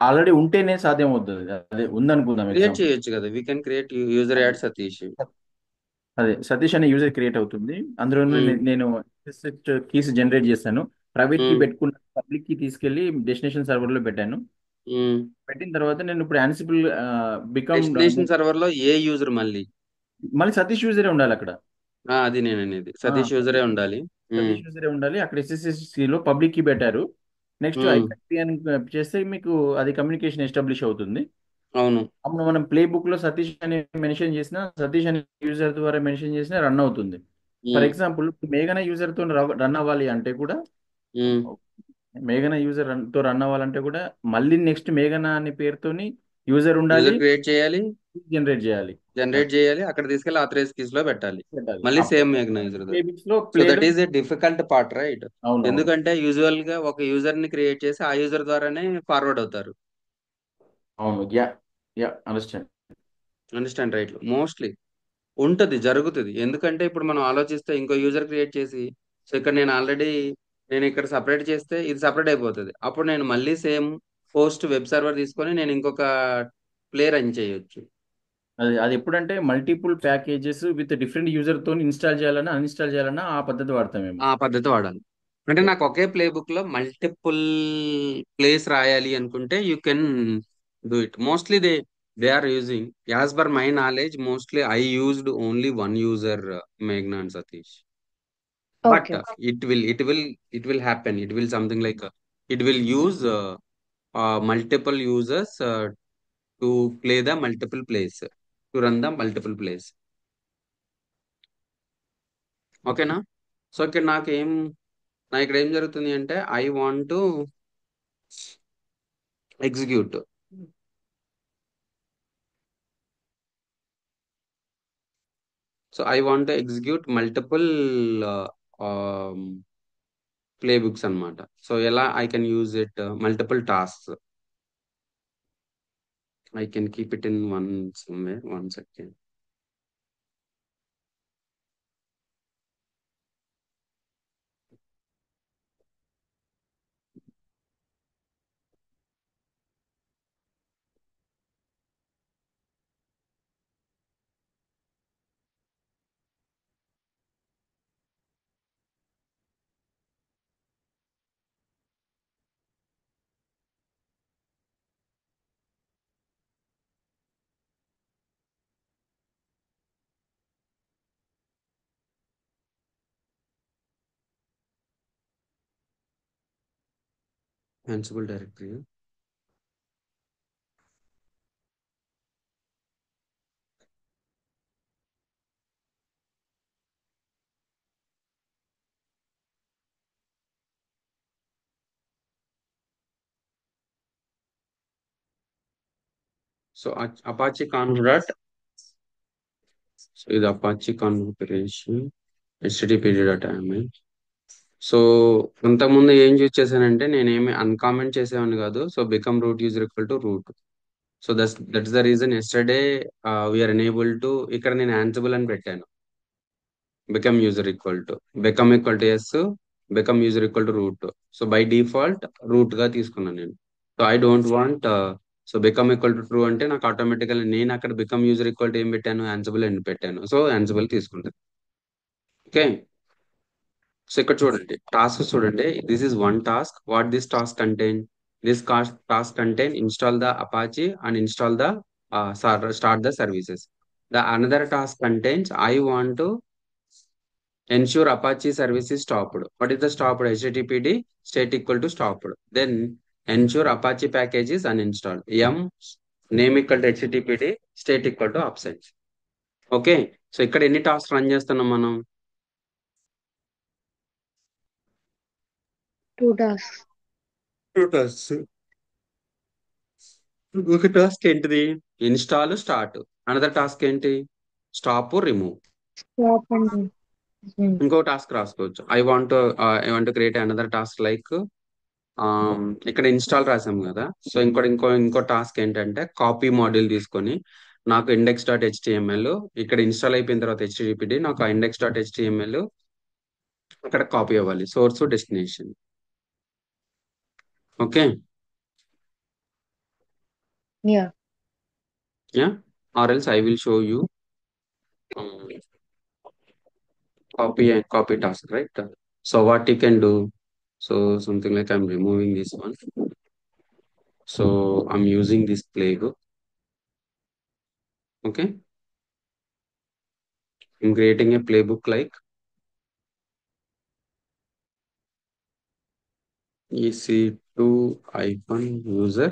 ఆల్రెడీ ఉంటేనే సాధ్యం అవుతుంది, అదే ఉందనుకుందాం క్రియేట్ ఎగ్జాంపుల్. చేయొచ్చు కదా, we can create user add Satish. అదే సతీష్ అనే యూజర్ క్రియేట్ అవుతుంది, అందులో ఉమ్, నేను కీస్ జనరేట్ చేశాను, ప్రైవేట్ కీ ఉమ్, పెట్టుకున్న, పబ్లిక్ కీ తీసుకెళ్లి డెస్టినేషన్ సర్వర్ లో పెట్టాను. ఉమ్. పెట్టిన తర్వాత నేను ఇప్పుడు యాన్సిబుల్ బికమ్, డెస్టినేషన్ సర్వర్ లో ఏ యూజర్ మళ్ళీ? మళ్ళీ సతీష్ యూజరే ఉండాలి అక్కడ. అది నేను అనేది, సతీష్ యూజరే ఉండాలి. ఉమ్, సతీష్ యూజరే ఉండాలి అక్కడ. SSH లో పబ్లిక్ కీ పెట్టారు, నెక్స్ట్ ఉమ్. ఐపీ అని చేస్తే మీకు అది కమ్యూనికేషన్ ఎస్టాబ్లిష్ అవుతుంది. అవును. అప్పుడు మనం ప్లే బుక్ లో సతీష్ అని మెన్షన్ చేసిన, సతీష్ అనే యూజర్ ద్వారా మెన్షన్ చేసిన రన్ అవుతుంది. ఫర్ ఉమ్, ఎగ్జాంపుల్ మేఘన యూజర్ తో రన్ అవ్వాలి అంటే కూడా, ఉమ్. మేఘన యూజర్ తో రన్ అవ్వాలంటే కూడా మళ్ళీ నెక్స్ట్ మేఘన అనే పేరుతోని యూజర్ ఉండాలి, యూజర్ క్రియేట్ చేయాలి, జనరేట్ చేయాలి, జనరేట్ చేయాలి, అక్కడ తీసుకెళ్ళి ఆథరైజ్ కీస్ లో పెట్టాలి. పెట్టాలి. మళ్ళీ అప్పుడు సేమ్ మేఘనైజర్. ప్లే బుక్స్ లో సో ప్లేలో. That is a difficult part, right? అవునవును. ఎందుకంటే యూజువల్ గా ఒక యూజర్ ని క్రియేట్ చేసి ఆ యూజర్ ద్వారానే ఫార్వర్డ్ అవుతారు. అవును. Yeah, yeah, understand. Understand, right? Mostly ఉంటది, జరుగుతుంది. ఎందుకంటే ఇప్పుడు మనం ఆలోచిస్తే ఇంకో యూజర్ క్రియేట్ చేసి, సో ఇక్కడ నేను ఇక్కడ సపరేట్ చేస్తే ఇది సపరేట్ అయిపోతుంది. అప్పుడు నేను మళ్ళీ సేమ్ హోస్ట్ వెబ్ సర్వర్ తీసుకొని నేను ఇంకొక ప్లే రన్ చేయొచ్చు. అది ఎప్పుడంటే multiple packages with different user తో ఇన్స్టాల్ చేయాలన్నా అన్ఇన్స్టాల్ చేయాలన్నా ఆ పద్ధతి వాడతాం మేము. ఆ పద్ధతి వాడాలి. అంటే నాకు ఒకే ప్లే బుక్ లో మల్టిపుల్ ప్లేస్ రాయాలి అనుకుంటే you can do it. Mostly they are using, as per my knowledge, mostly I used only one user, మేఘ్నా and Satish. But okay. it will happen. It will something like it will use multiple users to play the multiple plays, to run the multiple plays. ఓకేనా? So ఇక్కడ ఇక్కడ ఏం జరుగుతుంది అంటే I want to execute. So I want to execute multiple play books అన్నమాట. So ఎలా I can use it? Multiple tasks. I can keep it in one somewhere. One second. Ansible directory. So Apache Convert. So ఇది Apache configuration http://. So ఇంతకుముందు ఏం use చేశానంటే నేనేమి uncomment చేసేవాడిని కాదు. So become root user equal to root. So that's the reason yesterday we are enable to, ఇక్కడ నేను Ansible అని పెట్టాను. Become user equal to, become equal to yes, become user equal to root. So by default root గా తీసుకున్నాను నేను. So I don't want, so become equal to true అంటే నాకు ఆటోమేటికల్, నేను అక్కడ బికమ్ యూజర్ ఈక్వల్ టు ఏం పెట్టాను? యాన్సిబుల్ అని పెట్టాను. సో యాన్సిబుల్ తీసుకుంటాను. ఓకే. సో ఇక్కడ చూడండి, టాస్క్ చూడండి. This is one task. What this task contain? This task contain install the Apache and install the start the services. The another task contains I want to ensure Apache service is stopped. What is the stopped? HTTPD state equal to stopped. Then ensure Apache package is uninstalled. Name equal to HTTPD state equal to absence. Okay. So ఇక్కడ ఎన్ని task run చేస్తున్నాం మనం? 2 tasks. 2 tasks. ఒక task ఏంటిది? Install start. Another task ఏంటి? Stop remove. Stop and ఇంకో task రాసుకోవచ్చు. I want create another task like ఇక్కడ ఇన్స్టాల్ రాసాం కదా. సో ఇంకో టాస్క్ ఏంటంటే కాపీ మాడ్యూల్ తీసుకొని నాకు index.html ఇక్కడ ఇన్స్టాల్ అయిపోయిన తర్వాత httpd నాకు ఆ index.html అక్కడ కాపీ అవ్వాలి, source destination. Okay. Yeah. Yeah, or else I will show you copy task, right? So what you can do, so something like I'm removing this one. So I'm using this playbook. Okay, I'm creating a playbook like EC2 hyphen user.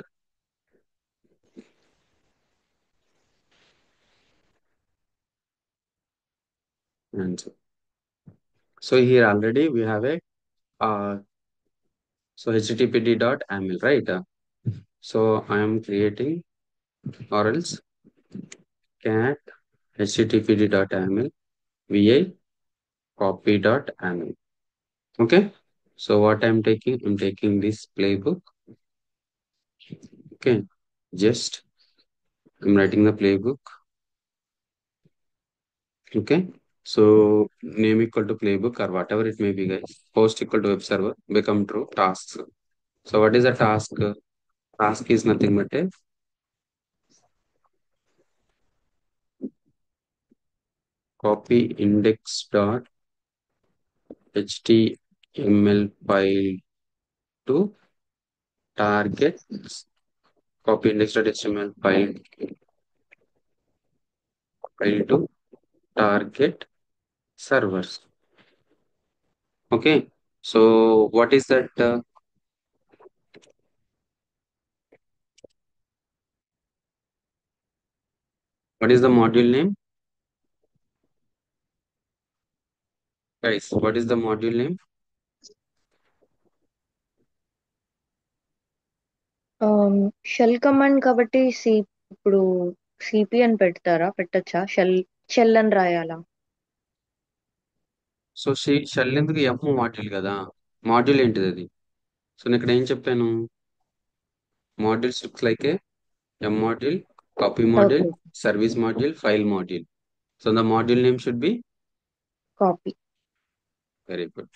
And so here already we have a so httpd.aml, right? So I am creating, or else cat httpd.aml vi copy.aml. Okay, so what I'm taking this playbook. Okay, just I'm writing the playbook. Okay, so name equal to playbook or whatever it may be, guys. Post equal to web server become true tasks. So what is a task? Task is nothing but a copy index.html file to target, copy index.html file to target servers. Okay, so what is that? What is the module name, guys? What is the module name? Shell command కాబట్టి ఇప్పుడు CP అని పెట్టచ్చా? Shell అని రాయాలా? So shall ఎందుకు, ఎం module కదా, module ఏంటిది అది? So నేను ఇక్కడ ఏం చెప్పాను, modules looks like A M module, copy module, okay, service module, file module. So the module name should be copy. Very good.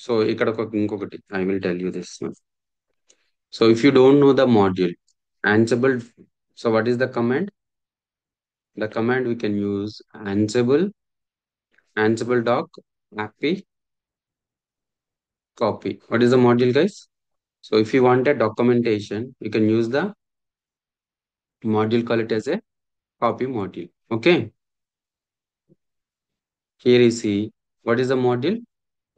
So ఇక్కడ ఇంకొకటి I will tell you this. So if you don't know the module Ansible, so what is the command? The command we can use Ansible doc appy copy. What is the module, guys? So if you want a documentation, you can use the module, call it as a copy module. Okay, here you see what is the module.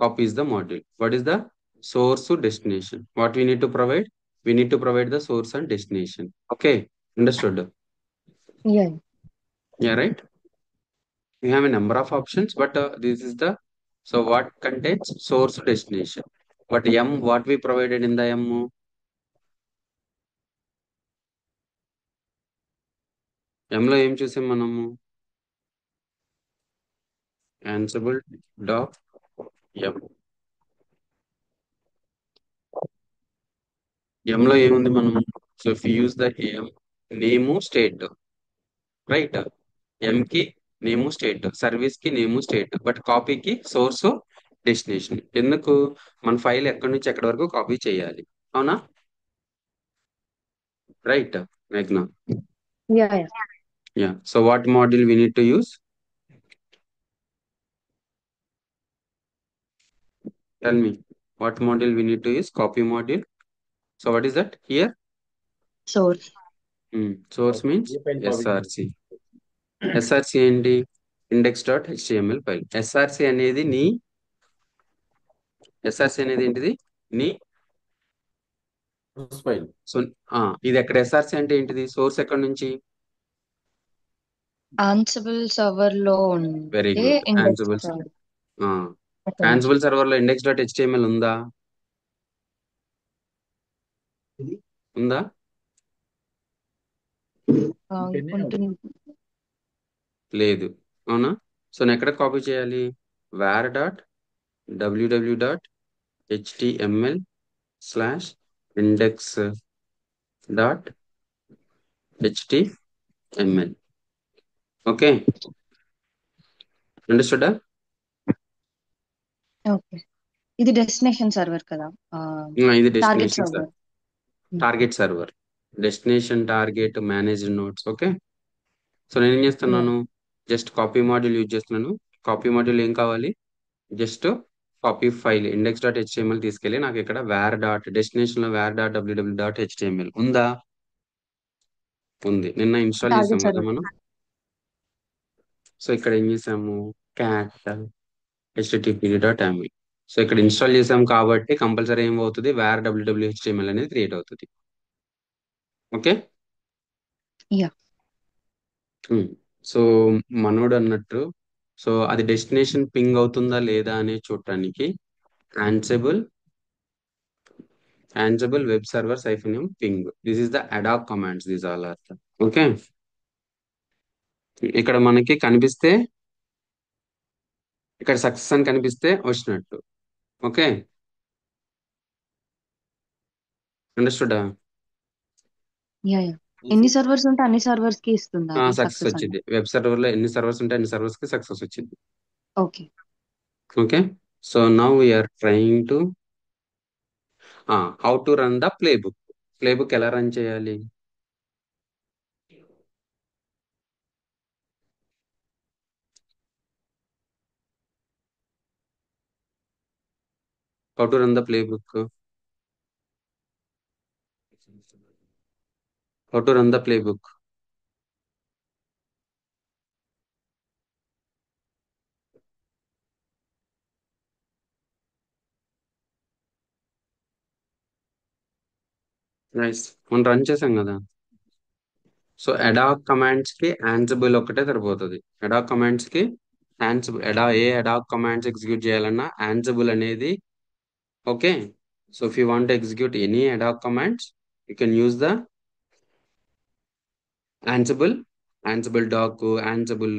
Copy is the module. What is the source to destination? What we need to provide? We need to provide the source and destination. Okay, understood? Yeah. Yeah, right. We have a number of options, but this is the, so what contains source to destination. But m, what we provided in the m, లో ఏం చూసాం మనము? Ansible doc m. లో ఏముంది మనం? So if use the m, name state, right? m కి నేము state, service కి నేము state, but కాపీకి source destination. ఎందుకు? మన ఫైల్ ఎక్కడి నుంచి ఎక్కడి వరకు కాపీ చేయాలి, అవునా? Right మేఘ్నా? Yeah, yeah. Yeah, so what module we need to use? Tell me, what module we need to use? Copy module. So what is that here? Source. Source means src. src ఏంటి? index.html file. src అనేది నీ, src అనేది ఏంటిది? నీ file. So ఇది ఎక్కడ src అంటే ఏంటిది? సోర్స్ ఎక్కడి నుంచి? ఆన్సిబుల్ సర్వర్ లో వెరీ ఉండే గుడ్. ఇండెక్స్. Ansible సర్వర్ లో index.html ఉందా? ఉందా? ఉంటుంది. లేదు, అవునా? సో నేను ఎక్కడ కాపీ చేయాలి? var.www.html slash index dot html. Okay, understood? Okay. ఇది డెస్టినేషన్ సర్వర్ కదా? ఇది target destination server. Target server, destination target managed notes. Okay, so నేను ఏం యా. చేస్తున్నాను, జస్ట్ కాపీ మాడ్యూల్ యూజ్ చేస్తున్నాను. కాపీ మాడ్యూల్ ఏం కావాలి, just copy file index dot HTML తీసుకెళ్ళి నాకు ఇక్కడ వేర్ డాట్ డెస్టినేషన్ లో var dot WWW dot HTML ఉందా? ఉంది, నిన్న ఇన్స్టాల్ చేసాం టార్గెట్ కదా సర్వర్. మనం. సో ఇక్కడ ఏం చేసాము, cat http dot aml. So ఇక్కడ ఇన్స్టాల్ చేసాం కాబట్టి కంపల్సరీ ఏం అవుతుంది, వేర్ డబ్ల్యూడబ్ల్యూ హెచ్టిఎంఎల్ అనేది క్రియేట్ అవుతుంది. ఓకే. యా. సో మనోడు అన్నట్టు, సో అది డెస్టినేషన్ పింగ్ అవుతుందా లేదా అనేది చూడటానికి Ansible web server -ping. This is the ad hoc commands. These all are. Okay, ఇక్కడ మనకి కనిపిస్తే, ఇక్కడ సక్సెస్ అని కనిపిస్తే వచ్చినట్టు. ఓకే, అండర్స్టూడా? యా. యా. ఎన్ని సర్వర్స్ ఉంటే అన్ని సర్వర్స్ కి ఇస్తుందా అది సక్సెస్ సక్సెస్ అంటే? వచ్చింది. వెబ్ సర్వర్ లో ఎన్ని సర్వర్స్ ఉంటే అన్ని సర్వర్స్ కి సక్సెస్ వచ్చింది. Okay. Okay, so now we are trying to how to run the playbook. Playbook ఎలా రన్ చేయాలి, how to run the playbook, how to run the playbook. Nice, మనం రన్ చేసాం కదా. సో అడాక్ కమాండ్స్ కి ఆన్సిబుల్ ఒకటే సరిపోతుంది. అడాక్ కమాండ్స్ కి Ansible, ఏ అడాక్ కమాండ్స్ ఎగ్జిక్యూట్ చేయాలన్నా ఆన్సిబుల్ అనేది. Okay, so if you want execute any ad hoc commands you can use the Ansible, Ansible doc, Ansible.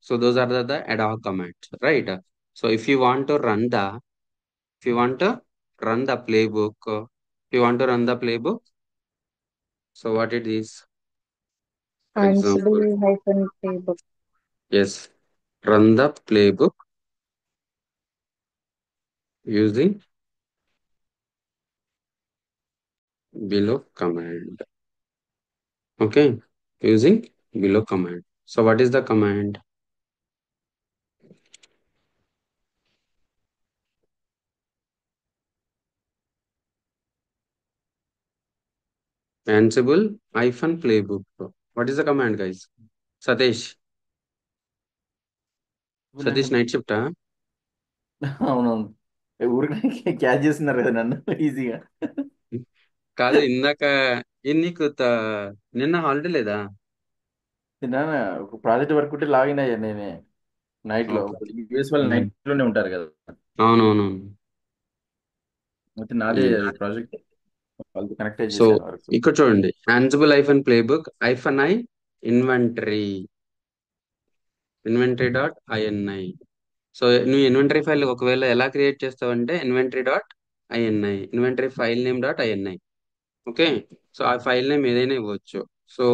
So those are the ad hoc commands, right? So if you want to run the, if you want to run the playbook, if you want to run the playbook, so what it is, for Ansible example, hyphen playbook. yes, run the playbook using below command. Okay, using below command. So what is the command? Ansible hyphen playbook. What is the command, guys? Satish, Satish night shift అవునవును. ఊరికి catch చేస్తున్నారు కదా నన్ను ఈజీగా. కాదు ఇందాక నీకు నిన్న హాలిడే లేదా? నిన్న ఒక ప్రాజెక్ట్ వర్క్ ఉంటే లాగిన్ అయ్యాను నేనే నైట్ లో. ఓకే, యూఎస్ వాళ్ళు నైట్ లోనే ఉంటారు కదా. అవునవును. అయితే నాదే ప్రాజెక్ట్ వాళ్ళతో కనెక్ట్ సో చేశాను వర్క్. ఇక్కడ చూడండి, Ansible hyphen playbook hyphen I inventory, inventory dot ini. So నువ్వు ఇన్వెంటరీ ఫైల్ ఒకవేళ ఎలా క్రియేట్ చేస్తావంటే inventory dot ini, inventory file name dot ini. Okay, so ఆ ఫైల్ నేమ్ ఏదైనా ఇవ్వచ్చు. So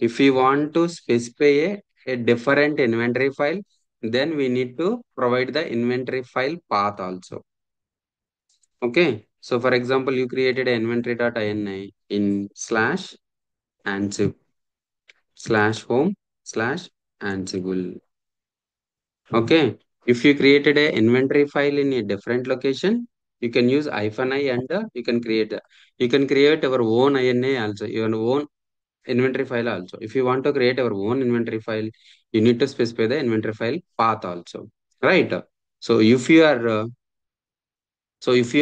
if you want to specify a different inventory file, then we need to provide the inventory file path also. Okay, so for example you created inventory dot ini in slash ansible slash home slash ansible. Okay, if you created a inventory file in a different location, you can use hyphen I and you can create your own INA also, your own inventory file also. If you want to create your own inventory file, you need to specify the inventory file path also, right? So if you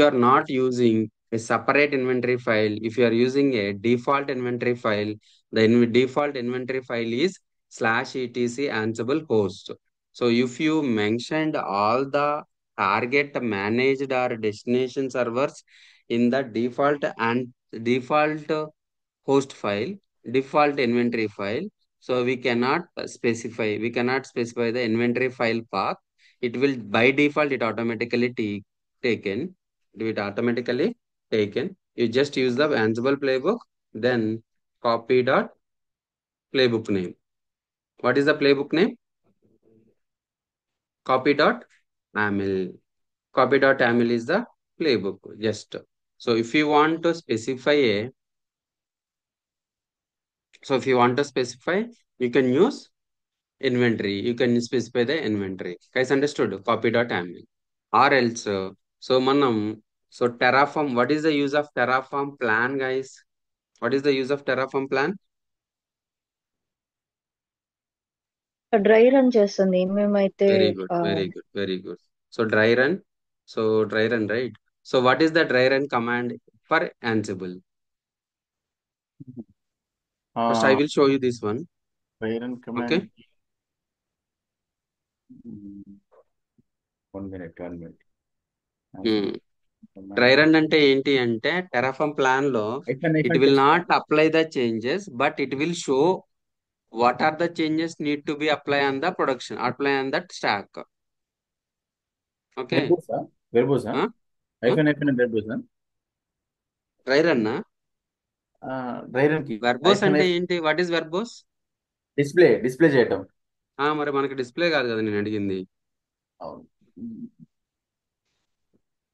are not using a separate inventory file, if you are using a default inventory file, the default inventory file is /etc Ansible host. So if you mentioned all the target managed or destination servers in the default and default host file, default inventory file, so we cannot specify the inventory file path. It will by default it automatically taken, it will automatically taken you just use the Ansible playbook, then copy dot playbook name. What is the playbook name? Copy dot aml. Copy dot aml is the playbook. Just so if you want to specify a, so if you want to specify, you can use inventory. You can specify the inventory. Guys, understood? Copy dot aml. Or else, so manam, so Terraform. What is the use of Terraform plan, guys? What is the use of Terraform plan? Dry run చేస్తుంది మేమైతే. Very good, very good, very good. So dry run. So dry run, right? So what is the dry run command for Ansible? First, I will show you this one. Run Okay. command. 1 minute, 1 minute. Hmm. Command. Dry run ante enti ante Terraform plan lo it will not apply the changes, but it will show what are the changes need to be apply on the production, apply on that stack. Okay. Verbosa? Verbosa? Huh? Hyphen and verbosa? Dry run na? Dry run ki. Verbose ante enti? What is verbose? Display చేయటం. మరి మనకి display కాదు కదా నేను అడిగింది. అవును.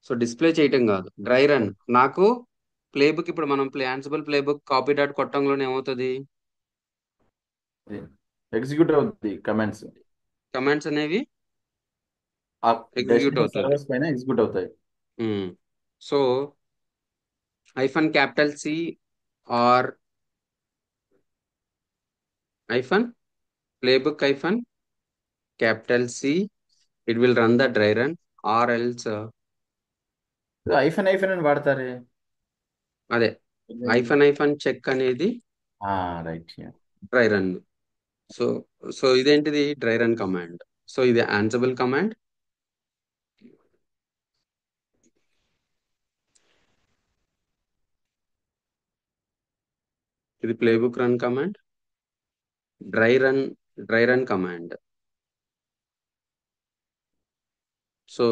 So display చేయటం కాదు, డ్రై రన్. నాకు ప్లేబుక్ ఇప్పుడు మనం Ansible ప్లేబుక్ కాపీ డాట్ కొట్టంలోనే ఏమవుతుంది? ఎగ్జిక్యూట్ అవుతుంది కమాండ్స్. కమాండ్స్ అనేవి ఎగ్జిక్యూట్ అవుతాయి. సర్వర్స్ పైన ఎగ్జిక్యూట్ అవుతాయి. So hyphen capital C or hyphen playbook hyphen capital C, it will run the dry run, or else hyphen అని వాడతారే. అదే hyphen చెక్ అనేది right. Dry run. So so ఇదేంటిది? Dry run command. So ఇది Ansible command. ఇది playbook run command. Dry run command. So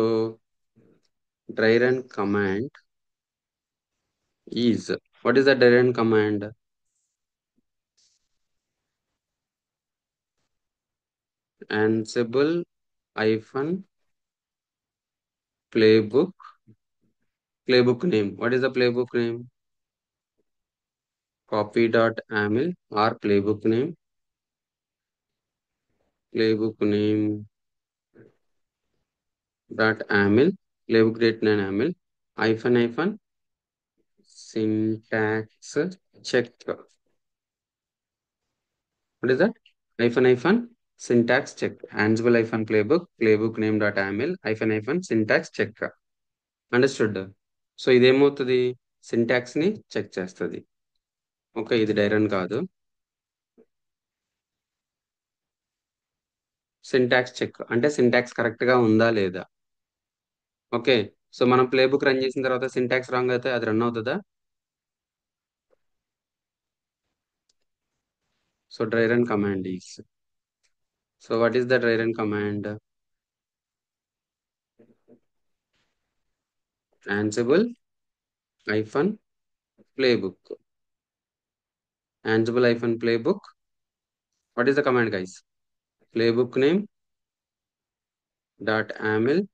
dry run command is, what is the dry run command? Ansible hyphen playbook name. What is the playbook name? Copy dot aml or playbook name dot aml playbook date name aml hyphen syntax check. What is that? Hyphen syntax check. Ansible hyphen playbook name dot aml hyphen syntax check. Understood. So ఇదేమవుతుంది? Syntax ని check చేస్తుంది. Okay, ఇది dry run కాదు. Syntax check అంటే syntax correct గా ఉందా లేదా. Okay, so మనం ప్లేబుక్ రన్ చేసిన తర్వాత సింటాక్స్ రాంగ్ అయితే అది రన్ అవుతుందా? So dry run command is, so what is the dry run command? Ansible hyphen playbook. Ansible hyphen playbook. What is the command, guys? Playbook name dot aml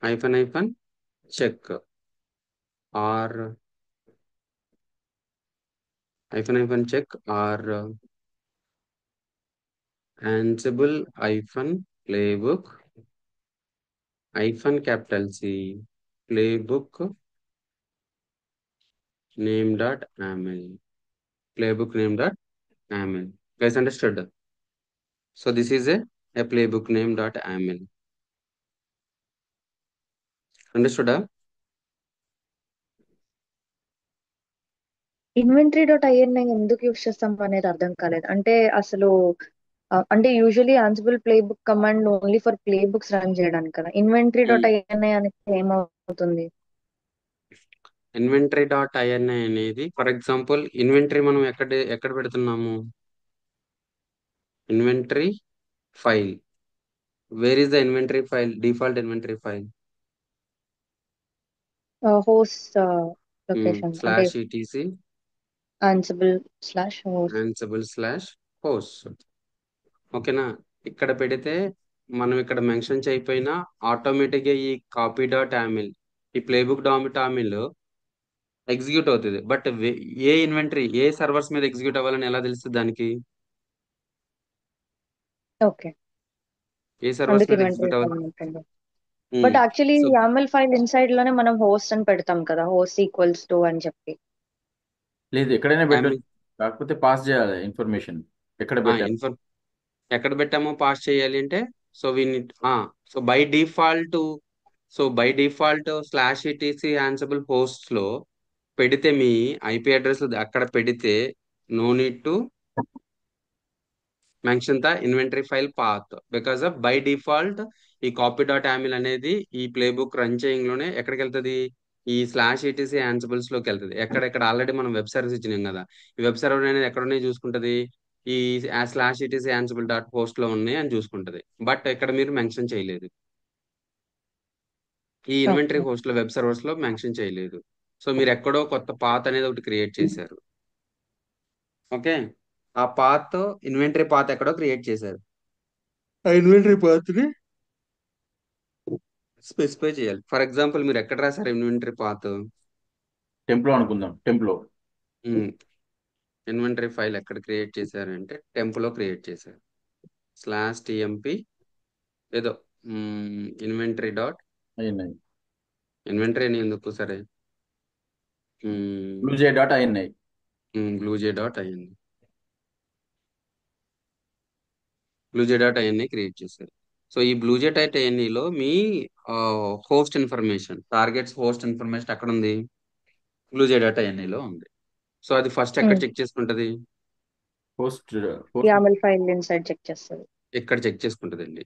hyphen check, or hyphen check, or Ansible hyphen playbook hyphen capital C playbook name dot aml. Playbook name dot aml. Guys, understood? So this is a playbook name dot aml. Understood? Inventory dot INI ఎందుకు use చేస్తాం అనేది అర్థం కాలేదు. అంటే అసలు అంటే usually Ansible playbook command only for playbooks run చేయడానికి కదా. ఇన్వెంటరీ డాట్ ఐఎన్ఐ అనేది ఏమవుతుంది? ఇన్వెంటరీ డాట్ ఐఎన్ఐ అనేది, ఫర్ ఎగ్జాంపుల్ ఇన్వెంటరీ మనం ఎక్కడ పెడుతున్నాము? Inventory file. Where is the inventory file? Default inventory file. Host location అంటే slash ETC Ansible/host. Ansible slash host. ఓకేనా? ఇక్కడ పెడితే మనం ఇక్కడ మెన్షన్ చేయకపోయినా ఆటోమేటిక్గా ఈ కాపీ డాట్ యామిల్, ఈ ప్లేబుక్ డాట్ యామిల్ ఎగ్జిక్యూట్ అవుతుంది. But A inventory A servers మీద ఎగ్జిక్యూట్ అవ్వాలని ఎలా తెలుస్తుంది దానికి? ఓకే, ఏ సర్వర్స్ అందుకు మీద ఇన్వెంటరీ ఎగ్జిక్యూట్ ఫైల్ అవ్వాలి? ఉంటుంది. But actually so YAML file inside లోనే మనం హోస్ట్ అని పెడతాం కదా, హోస్ట్ ఈక్వల్స్ టు అని చెప్పి. లేదు, ఎక్కడైనా పెట్టొచ్చు, యామిల్ కాకపోతే పాస్ చేయాలి ఇన్ఫర్మేషన్ ఎక్కడ పెట్టారు. ఇన్ఫర్ ఎక్కడ పెట్టామో పాస్ చేయాలి అంటే, so we need so by default slash ETC Ansible host లో పెడితే మీ ఐపీ అడ్రస్ అక్కడ పెడితే no need to mention the inventory file path, because of by default ఈ కాపీ డాట్ యామిల్ అనేది ఈ ప్లేబుక్ రన్ చేయింగ్ లోనే ఎక్కడికి వెళ్తుంది? ఈ స్లాష్ ఈటీసీ ఆన్సిబుల్స్ లోకి వెళ్తుంది. ఎక్కడెక్కడ ఆల్రెడీ మనం వెబ్ సర్వీస్ ఇచ్చినాం కదా, ఈ వెబ్ సర్వర్ అనేది ఎక్కడ ఉన్నాయి చూసుకుంటది, ఈ స్లాష్ ఈటీసీ ఆన్సిబుల్ డాట్ పోస్ట్ లో ఉన్నాయి అని చూసుకుంటది. బట్ ఇక్కడ మీరు మెన్షన్ చేయలేదు, ఈ ఇన్వెంటరీ ఓకే. హోస్ట్ లో వెబ్ సర్వర్స్ లో మెన్షన్ చేయలేదు. సో మీరు ఎక్కడో కొత్త పాత్ అనేది ఒకటి క్రియేట్ చేశారు. ఓకే, ఆ పాత్ ఇన్వెంటరీ పాత్ ఎక్కడో క్రియేట్ చేశారు. ఆ ఇన్వెంటరీ పాత్ ని స్పెసిఫై చేయాలి. ఫర్ ఎగ్జాంపుల్ మీరు ఎక్కడ రాశారు ఇన్వెంటరీ పాత్? టెంప్లో అనుకుందాం, టెంప్లో. ఇన్వెంటరీ ఫైల్ ఎక్కడ క్రియేట్ చేశారు అంటే టెంప్ లో క్రియేట్ చేశారు. స్లాష్ టిఎంపి ఏదో ఇన్వెంటరీ డాట్ INI ఇన్వెంటరీ అని ఎందుకు సరే bluejay.ini. బ్లూజే డాట్ అయ్యింది, బ్లూజే డాట్ ఐఎన్ఏ క్రియేట్ చేశారు. సో ఈ బ్లూజే డాట్ ఐఎన్ఏలో మీ host information, targets host information ఎక్కడ ఉంది? బ్లూజే డాట్ ఐఎన్ఏలో ఉంది. సో అది ఫస్ట్ ఎక్కడ చెక్ చేసుకుంటది? Host host YAML file inside check చేస్తుంది. ఎక్కడ చెక్ చేసుకుంటదండి?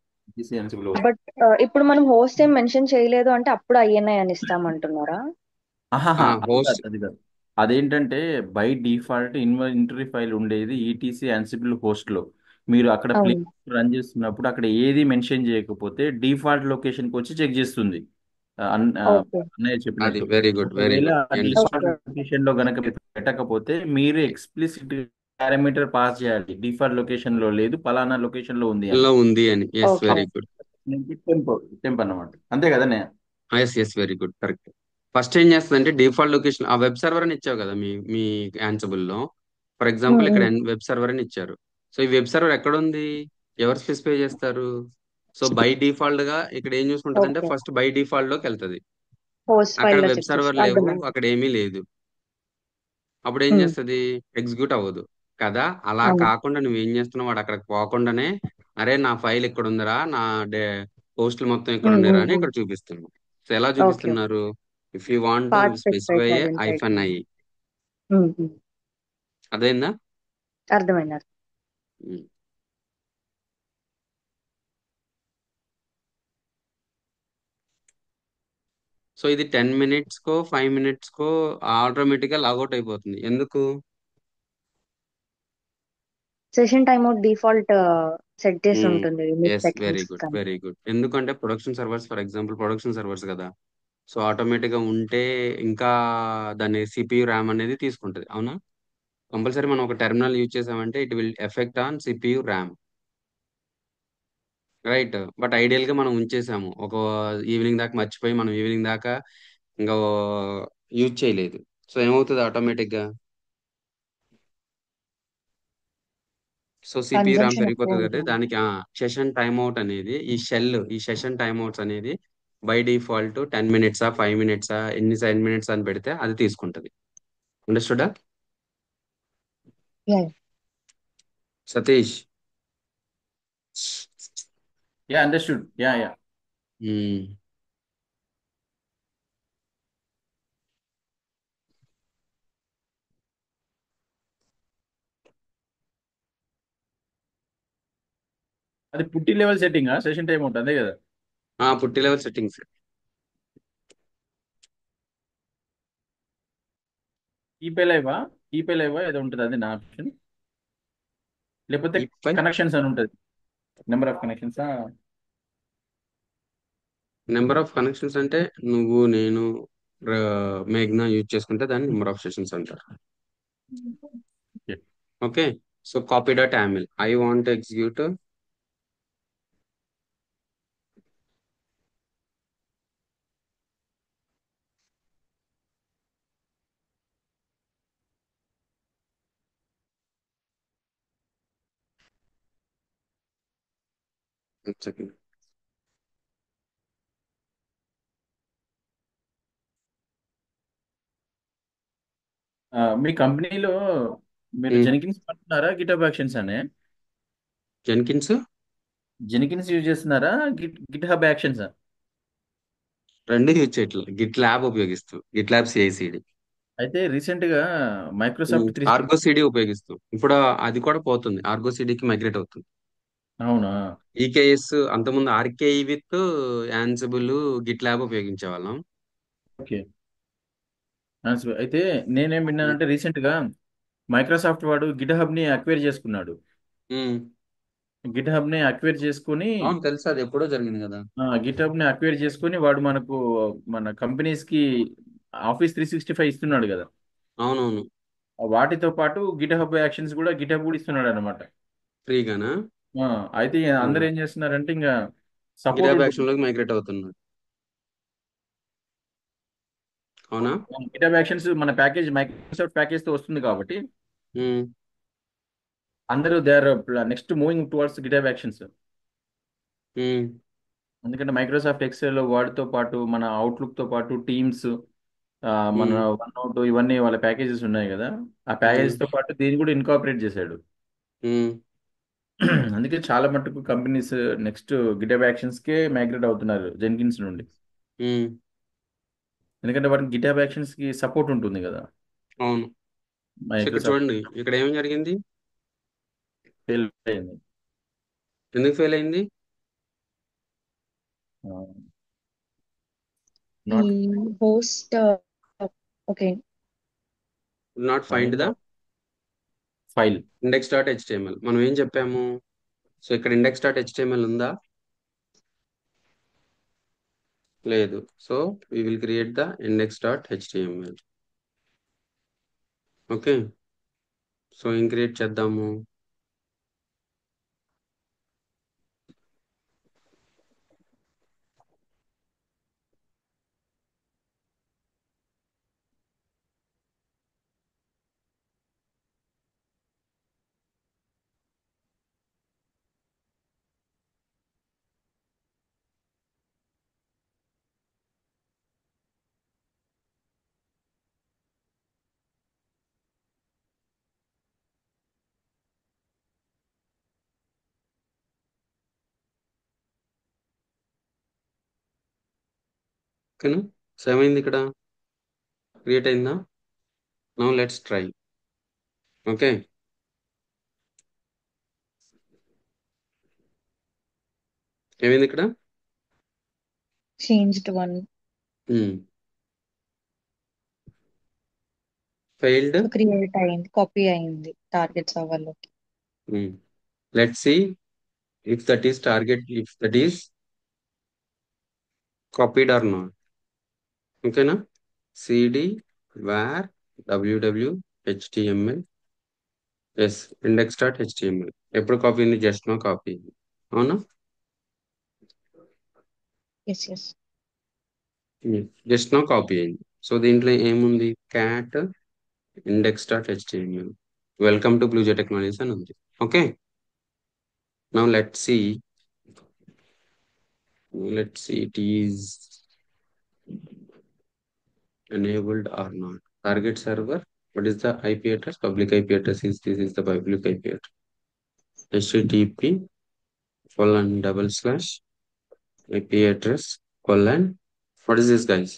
Ansible బట్ ఇప్పుడు మనం హోస్ట్ ఏం మెన్షన్ చేయలేదు అంటే అప్పుడు INI అని ఇస్తామంటున్నారా? ఆహాహా, అది హోస్ట్ కాదు, అది కాదు. అదేంటంటే బై డిఫాల్ట్ ఇన్వెంటరీ ఫైల్ ఉండేది ఈటీసీ అన్సిబుల్ హోస్ట్ లో. మీరు అక్కడ ప్లే అవును. రన్ చేస్తున్నప్పుడు అక్కడ ఏది మెన్షన్ చేయకపోతే డిఫాల్ట్ లొకేషన్కి వచ్చి చెక్ చేస్తుంది. ఓకే. అన్నయ్య అది చెప్పినట్టు. వెరీ గుడ్, వెరీ ఒకవేళ గుడ్, ఆ డిఫాల్ట్ ఓకే. లొకేషన్ లో గనక మీరు పెట్టకపోతే మీరు ఎక్స్ప్లిసిట్ పారామీటర్ పాస్ చేయాలి, డిఫాల్ట్ లొకేషన్ లో లేదు, పలానా లొకేషన్ లో ఉంది అని. లో ఉంది అని. Yes, okay. Very good. Temp temp అన్నమాట, అంతే కదా. Yes very good, correct. First ఏం చేస్తుందంటే డిఫాల్ట్ లొకేషన్ ఆ వెబ్ సర్వర్ అని ఇచ్చావు కదా మీ మీ Ansible లో. ఫర్ ఎగ్జాంపుల్ ఇక్కడ వెబ్ సర్వర్ అని ఇచ్చారు. సో ఈ వెబ్ సర్వర్ ఎక్కడ ఉంది? ఎవరు స్పెసిఫై చేస్తారు? సో బై డిఫాల్ట్ గా ఇక్కడ ఏం చూసుకుంటది అంటే ఓకే. ఫస్ట్ బై డిఫాల్ట్ లోకి వెళ్తది. హోస్ట్ అక్కడ ఫైల్ లో వెబ్ చెక్ సర్వర్ చేస్తుంది, లేవు, అర్థమైంది. అక్కడ ఏమీ లేదు. అప్పుడు ఏం చేస్తుంది? ఎగ్జిక్యూట్ అవ్వదు కదా. అలా అవును. కాకుండా నువ్వేం చేస్తున్నావు, వాడు అక్కడికి పోకుండానే అరే నా ఫైల్ ఇక్కడ ఉందిరా, నా డే పోస్టులు మొత్తం ఇక్కడ ఉన్నారా అని ఇక్కడ చూపిస్తున్నావు. సో ఎలా ఓకే. చూపిస్తున్నారు? If you want to part specify specify a చేయాలి ఇన్సైడ్. Hyphen I. అదేందా? అర్థమైంది. సో ఇది 10 minutes కో 5 minutes కో ఆటోమేటిక్ గా లాగౌట్ అయిపోతుంది. ఎందుకు? Session time out default set చేసి ఉంటుంది mid S, very seconds good, కానీ. Very good. ఎందుకంటే production servers, for example production servers కదా, సో ఆటోమేటిక్ గా ఉంటే ఇంకా దాని సిపియు ర్యామ్ అనేది తీసుకుంటది. అవునా? కంపల్సరీ మనం ఒక టెర్మినల్ యూజ్ చేసామంటే it will effect on CPU RAM, right? But ideal గా మనం ఉంచేసాము, ఒక ఈవినింగ్ దాకా మర్చిపోయి మనం ఈవినింగ్ దాకా ఇంకా యూజ్ చేయలేదు. సో ఏమవుతుంది ఆటోమేటిక్ గా? సో సిపియు ర్యామ్ కన్జంప్షన్ పెరిగిపోతుంది ఎక్కువ కదా. ఉంటుంది. దానికి సెషన్ టైమ్ అవుట్ అనేది ఈ సెషన్ టైమ్ అవుట్స్ అనేది బై డిఫాల్ట్ 10 minutes 5 minutes ఎన్ని 10 minutes అని పెడితే అది తీసుకుంటది. అండర్స్టూడా Yeah. Satish? Yeah, understood. Yeah. మ్మ్. అది పుట్టి లెవెల్ సెట్టింగ్ సెషన్ టైం ఉంటుంది, అంతే కదా. పుట్టి లెవెల్ సెట్టింగ్స్. కీపే లైవా ఏదో ఉంటుంది, అది నా ఆప్షన్. లేకపోతే కీప్ కనెక్షన్స్ అని ఉంటుంది, number of connections. Number of connections అంటే నువ్వు నేను మేఘ్నా యూజ్ చేసుకుంటే దాన్ని నెంబర్ ఆఫ్ సెషన్స్ అంటారు. Okay. Okay. So copy dot yaml I want execute. Second. మీ కంపెనీలో మీరు జెనికిన్స్ వాడుతున్నారా గిటబ్ యాక్షన్స్ అనే? జెన్కిన్స్ జెనికిన్స్ యూజ్ చేస్తున్నారా గిట్ హబ్ యాక్షన్స్? రెండు యూజ్ చేయట్లేదు, గిట్ ల్యాబ్ ఉపయోగిస్తూ, గిట్ ల్యాబ్ సిఐసిడి, అయితే రీసెంట్ గా మైక్రోసాఫ్ట్ త్రీ ఆర్గో సిడి ఉపయోగిస్తూ. ఇప్పుడు అది కూడా పోతుంది, ఆర్గో సిడికి మైగ్రేట్ అవుతుంది. అవునా? ఈకేఎస్ అంతకుముందు ఆర్కేఈ విత్ యాన్సిబుల్ గిట్ ల్యాబ్ ఉపయోగించే వాళ్ళం. ఓకే. అయితే నేనేం విన్నానంటే రీసెంట్ గా మైక్రోసాఫ్ట్ వాడు గిట్ హబ్ ని అక్వైర్ చేసుకున్నాడు. ఉమ్, గిట్ హబ్ ని అక్వైర్ చేసుకుని అవును తెలుసు, అది ఎప్పుడో జరిగింది కదా. గిట్ హబ్ ని అక్వైర్ చేసుకుని వాడు మనకు మన కంపెనీస్ కి Office 365 ఇస్తున్నాడు కదా. అవునవును. వాటితో పాటు గిట్ హబ్ యాక్షన్స్ కూడా గిట్ హబ్ కూడా ఇస్తున్నాడు అనమాట. ఫ్రీగానా? అయితే అందరు ఏం చేస్తున్నారంటే ఇంకా సపోర్ట్ గిటాబ్ ఉంటుంది. యాక్షన్ లోకి మైగ్రేట్ అవుతున్నాడు. అవునా? గిట్ హబ్ యాక్షన్స్ మన ప్యాకేజ్ మైక్రోసాఫ్ట్ ప్యాకేజ్ తో వస్తుంది కాబట్టి ఉమ్, అందరూ they are next moving towards GitHub actions. Um, ఎందుకంటే మైక్రోసాఫ్ట్ ఎక్సెల్ వాటితో పాటు మన అవుట్లుక్ తో పాటు టీమ్స్ మన ఉమ్, వన్ నోట్ ఇవన్నీ వాళ్ళ ప్యాకేజెస్ ఉన్నాయి కదా. ఆ ఉమ్, ప్యాకేజెస్ తో పాటు దీన్ని కూడా ఇన్కార్పొరేట్ చేశాడు. ఉమ్, అందుకే చాలా మటుకు కంపెనీస్ నెక్స్ట్ గిటబ్ యాక్షన్స్ కే మైగ్రేట్ అవుతున్నారు జెన్కిన్స్ నుండి. ఉమ్, ఎందుకంటే వాటికి గిటబ్ యాక్షన్స్ కి సపోర్ట్ ఉంటుంది కదా. అవును. సో ఇక్కడ మైక్రోసాఫ్ట్ చూడండి, ఇక్కడ ఏం జరిగింది, ఫెయిల్ అయింది. ఎందుకు ఫెయిల్ అయింది? ఈ not host okay. Not find find the file. Index dot HTML. మనం ఏం చెప్పాము? సో ఇక్కడ ఇండెక్స్ డాట్ హెచ్టిఎంఎల్ ఉందా? లేదు. So we will create the index.html. Okay. So ఏం క్రియేట్ చేద్దాము? ఓకేనా? సో ఏమైంది ఇక్కడ? క్రియేట్ అయిందా? Now let's try. ఓకే. ఏమైంది ఇక్కడ? Changed one. Failed. So create అయింది, కాపీ అయింది టార్గెట్ సర్వర్లోకి. Let's see if that is target, if that is copied or not. ఓకేనా? cd var www html ఎస్ ఇండెక్స్ డాట్ హెచ్టిఎంఎల్. ఎప్పుడు copy అయింది? Just no copy అయింది. అవునా? Yes yes. Just no copy అయింది. సో దీంట్లో ఏముంది? Cat index dot HTML welcome to BlueJ technologies అని ఉంది. Okay. Now let's see it is enabled or not. Target server, what is the IP address? Public IP address is, this is the public IP address. http :/IP address : what is this guys?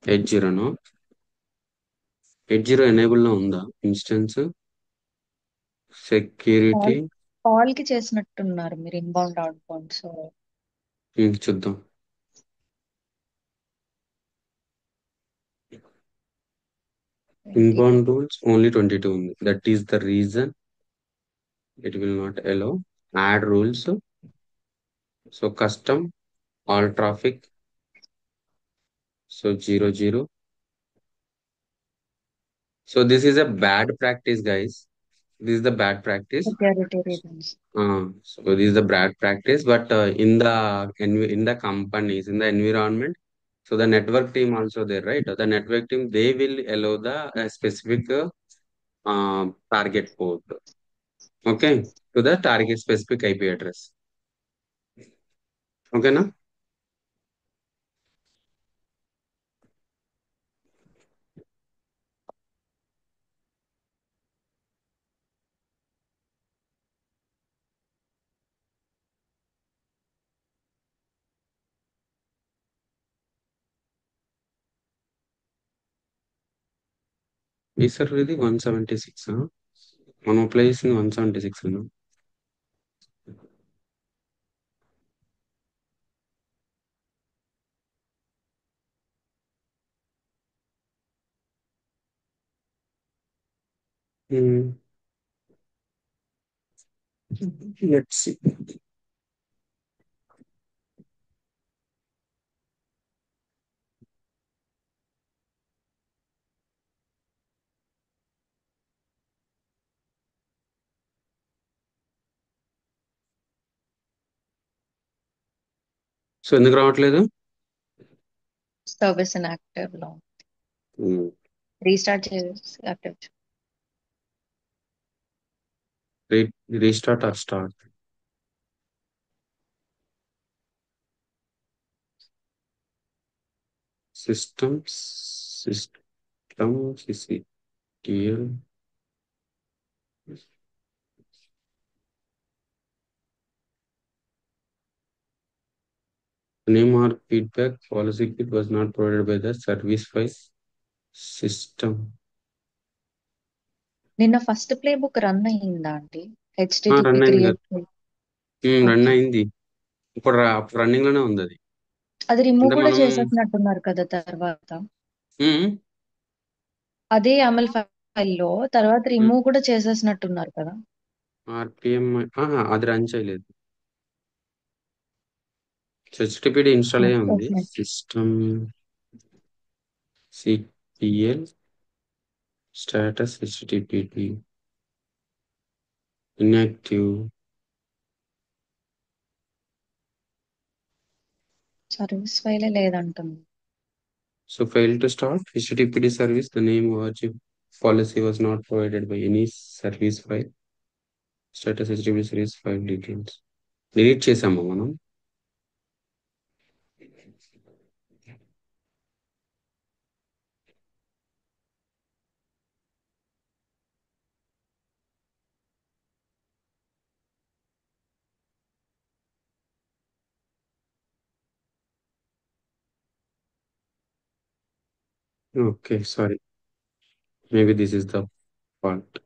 80 no? 80 enable లో ఉందా instance? Call security call కి చేసినట్టున్నారు మీరు inbound outbound. So చూద్దాం. Inbound rules only 22 ఉంది. That is the reason it will not allow. Add rules. So custom all traffic. So 00. So this is a bad practice, guys. This is the bad practice. Security reasons. So this is the bad practice, but in the companies, in the environment, so the network team also there, right? The network team, they will allow the specific target port, okay, to the target specific IP address. Okay, na? Is sir really 176? Huh? One place in 176. No? Hmm. Let's see. So ఎందుకు రావట్లేదు? Service inactive లో restart చేసి active. Restart or start? System CCTL. Name or feedback policy kit was not provided by the service file system. నిన్న first play book run అయ్యిందా అండి? Run HTTP అయింది create కదా. Run okay. అయింది. ఇప్పుడు running లోనే ఉంది అది. అది రిమూవ్ అంటే కూడా మనం చేసేసినట్టున్నారు కదా తర్వాత. ఉమ్, అదే YAML ఫైల్లో తర్వాత రిమూవ్ కూడా చేసేసినట్టున్నారు కదా. RPM అది రన్ చేయలేదు. హెచ్టిటిపిడి ఇన్స్టాల్ అయ్యే ఉంది. Okay. System CTL status HTTPD inactive. Service ఫైలే లేదంటుంది. So fail to start HTTPD service. The name ORG policy was not provided by any service file. Status HTTPD service file details. Delete చేసాము మనం. Okay, sorry. Maybe this is the part.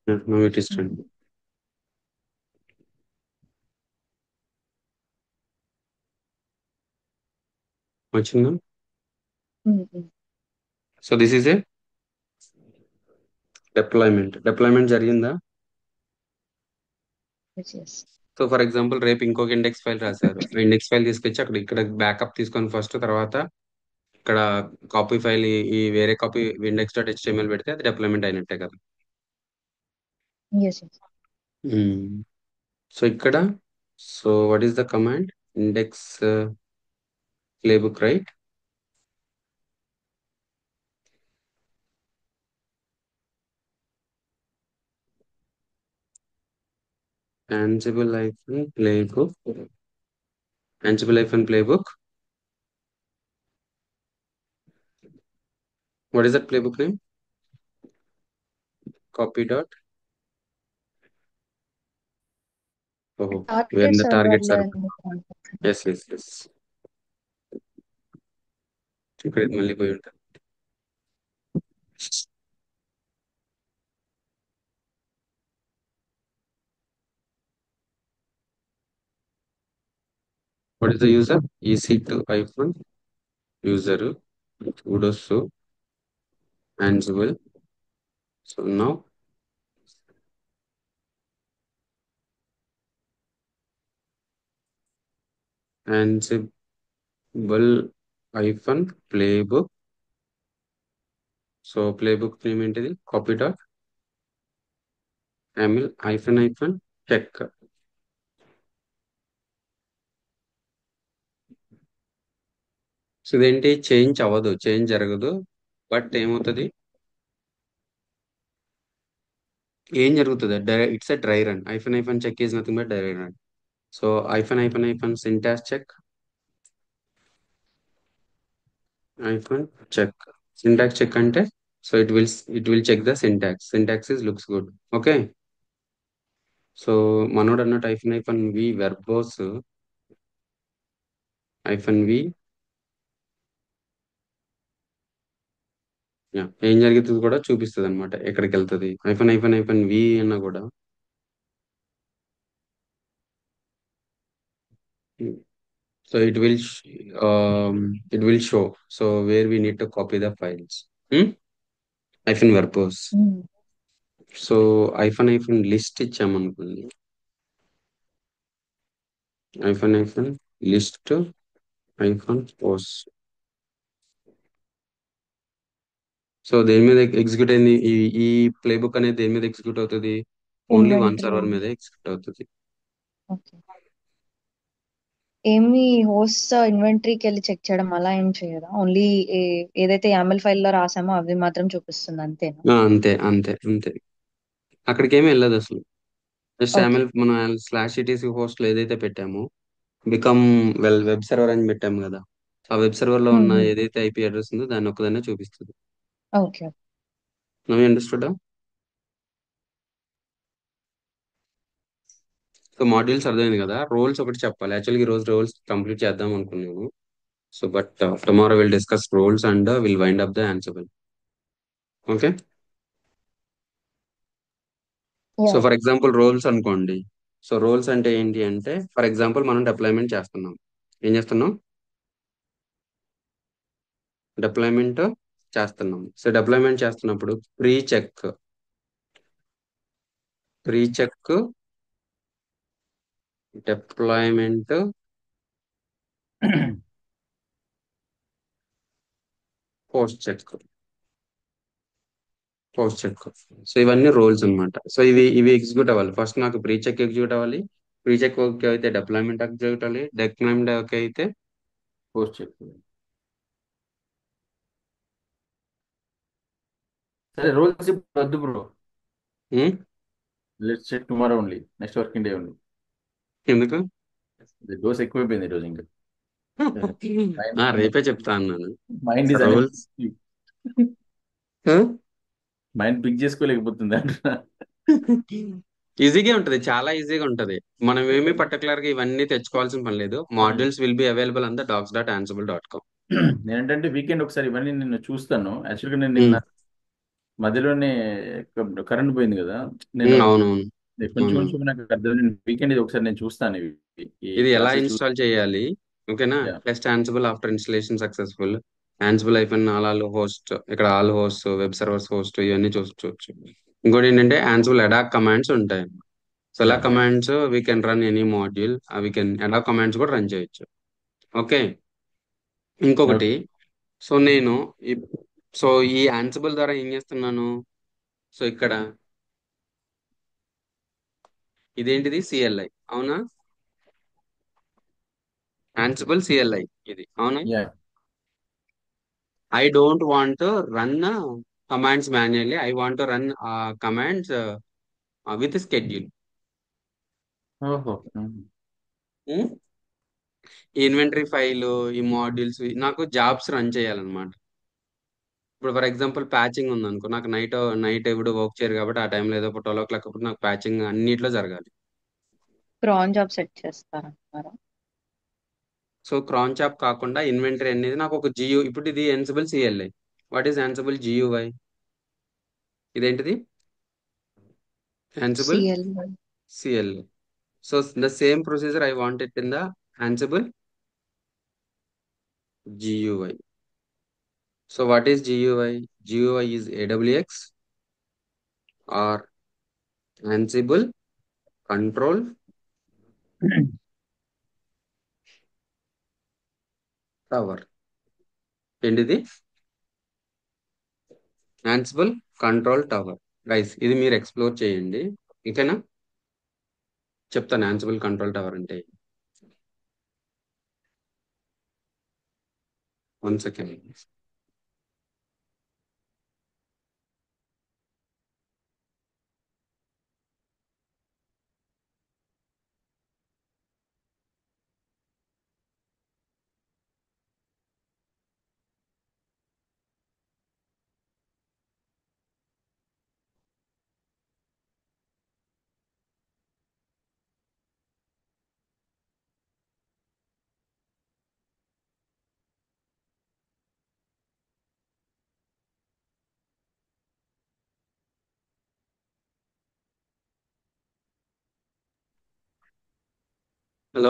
Yeah, now it is done. వచ్చిందా? So this is a deployment. Deployment జరిగిందా? So for example రేపు ఇంకొక index file రాశారు. ఆ index file తీసుకొచ్చి ఇక్కడ బ్యాకప్ తీసుకొని ఫస్ట్, తర్వాత ఇక్కడ కాపీ ఫైల్ ఈ వేరే కాపీ ఇండెక్స్ డాట్ హెచ్టిఎంఎల్ పెడితే అది డెప్లాయ్మెంట్ అయినట్టే కదా. సో ఇక్కడ what is the command? Index playbook, right? Ansible hyphen playbook. Ansible hyphen playbook. What is that playbook name? Copy dot. Oh, when target the server targets లో are. ఎందుకు? Yes. ఇక్కడ ఇది మళ్ళీ పోయి ఉంటుంది. What is the user? EC2 hyphen user sudo so Ansible. So now Ansible hyphen playbook. So playbook name ఏంటిది? Copy dot yaml hyphen hyphen check. So ఇదేంటి, change అవ్వదు, చేంజ్ జరగదు. బట్ ఏమవుతుంది, ఏం జరుగుతుంది, it's a dry run. Hyphen hyphen check is nothing but dry run. So hyphen hyphen hyphen syntax check, hyphen check. Syntax check అంటే, so it will check the syntax. Syntax is looks good. Okay. So మనోడు అన్నట్టు hyphen hyphen V verbose hyphen V, ఏం జరుగుతుంది కూడా చూపిస్తుంది అనమాట, ఎక్కడికి వెళ్తుంది. హైఫన్ హైఫన్ హైఫన్ వి అన్నా కూడా. So it will show. So where we need to copy the files. Hyphen verbose. So hyphen list ఇచ్చామనుకోండి. hyphen list hyphen post. So దేని మీద ఎగ్జిక్యూట్ అయింది, ఈ ఈ ప్లేబుక్ అనేది దేని మీద ఎగ్జిక్యూట్ అవుతుంది? Only one inventory. సర్వర్ మీద ఎగ్జిక్యూట్ అవుతుంది. ఓకే. ఏమి హోస్ట్ ఇన్వెంటరీకి వెళ్ళి చెక్ చేయడం అలా ఏం చేయదా? ఓన్లీ ఏదైతే YAML ఫైల్లో రాసామో అవి మాత్రం చూపిస్తుంది అంతేనా? అంతే అంతే అంతే, అక్కడికి ఏమీ వెళ్ళదు అసలు. Just okay. మన /etc హోస్ట్ లో ఏదైతే పెట్టామో, బికమ్ వెబ్ సర్వర్ అని పెట్టాము కదా, ఆ వెబ్ సర్వర్ లో ఉన్న ఏదైతే ఐపీ అడ్రస్ ఉందో దాన్ని ఒక్కదాన్నే చూపిస్తుంది. Okay. Now understood. So modules అర్థమైంది కదా. రోల్స్ ఒకటి చెప్పాలి, యాక్చువల్గా ఈ రోజు రోల్స్ కంప్లీట్ చేద్దాం అనుకున్నాను. So but tomorrow will discuss roles and will wind up the Ansible. Okay. So ya. For example roles అనుకోండి. సో రోల్స్ అంటే ఏంటి అంటే, ఫర్ ఎగ్జాంపుల్ మనం డిప్లాయ్మెంట్ చేస్తున్నాం. ఏం చేస్తున్నాం? డిప్లాయ్మెంట్ చేస్తున్నాం. సో డిప్లాయ్మెంట్ చేస్తున్నప్పుడు pre check deployment post check. So ఇవన్నీ రోల్స్ అన్నమాట. సో ఇవి ఎగ్జిక్యూట్ అవ్వాలి. ఫస్ట్ నాకు ప్రీ చెక్ ఎగ్జిక్యూట్ అవ్వాలి. ప్రీ చెక్ ఓకే అయితే డిప్లాయ్మెంట్ ఎగ్జిక్యూట్ అవ్వాలి. డిప్లాయ్మెంట్ ఓకే అయితే పోస్ట్ చెక్. సరే రోల్స్ ఇప్పుడు వద్దు bro, let's check tomorrow only, next working day only. ఎందుకు? డోస్ ఎక్కువైపోయింది ఈరోజు ఇంకా. రేపే చెప్తా అన్నాను. Mind is roles mind pick చేసుకోలేకపోతుంది అంటున్నా. ఈజీగా ఉంటది, చాలా ఈజీగా ఉంటది. మనం ఏమి పర్టికులర్ గా ఇవన్నీ తెచ్చుకోవాల్సిన పని లేదు. Modules will be available on the docs.ansible.com. నేనంటే వీకెండ్ ఒకసారి ఇవన్నీ నేను చూస్తాను. యాక్చువల్గా నేను నిన్న మధ్యలోనే కరెంట్ పోయింది కదా, నేను అవునవును. కొంచెం అవును. కొంచెం నాకు అర్థం. వీకెండ్ ఇది ఒకసారి నేను చూస్తాను, ఈ ఇది ఎలా క్లాసెస్ ఇన్స్టాల్ చేయాలి, ఓకేనా? Test ఆన్సిబుల్ after installation successful. ఆన్సిబుల్ అయిపోయిన ఆల్ హోస్ట్, ఇక్కడ all host, web servers host, ఇవన్నీ చూసుకోవచ్చు. ఇంకోటి ఏంటంటే ఆన్సిబుల్ అడాక్ కమాండ్స్ ఉంటాయి. సో అలా commands we can run any module, we can ad hoc commands కూడా రన్ చేయొచ్చు. ఓకే. ఇంకొకటి, సో నేను ఈ- సో ఈ ఆన్సిబుల్ ద్వారా ఏం చేస్తున్నాను? సో ఇక్కడ ఇదేంటిది? సిఎల్ఐ, అవునా? ఆన్సిబుల్ సిఎల్ఐ ఇది, అవునా? I don't want to run commands manually. I want to run commands with schedule. ఓహో. ఈ ఇన్వెంటరీ ఫైల్, ఈ మాడ్యూల్స్ నాకు జాబ్స్ రన్ చేయాలన్నమాట. ఇప్పుడు ఫర్ ఎగ్జాంపుల్ ప్యాచింగ్ ఉంది అనుకో, నాకు నైట్ ఎప్పుడు వర్క్ చేయరు కాబట్టి ఆ టైంలో ఏదో 12 o'clock అప్పుడు నాకు ప్యాచింగ్ అన్నిట్లో జరగాలి. క్రాన్ జాబ్ సెట్ చేస్తారంటారా? సో క్రాన్ చాప్ కాకుండా ఇన్వెంటరీ అనేది నాకు ఒక జియూ. ఇప్పుడు ఇది Ansible CLI. What is Ansible GUI? ఇదేంటిది? Ansible CL. CLI. So the same procedure I want it in the Ansible GUI. So what is GUI? GUI is AWX or Ansible control tower. ఏంటిది? Ansible control tower. Guys ఇది మీరు explore చేయండి. ఓకేనా? చెప్తాను Ansible control tower అంటే. 1 second. Hello.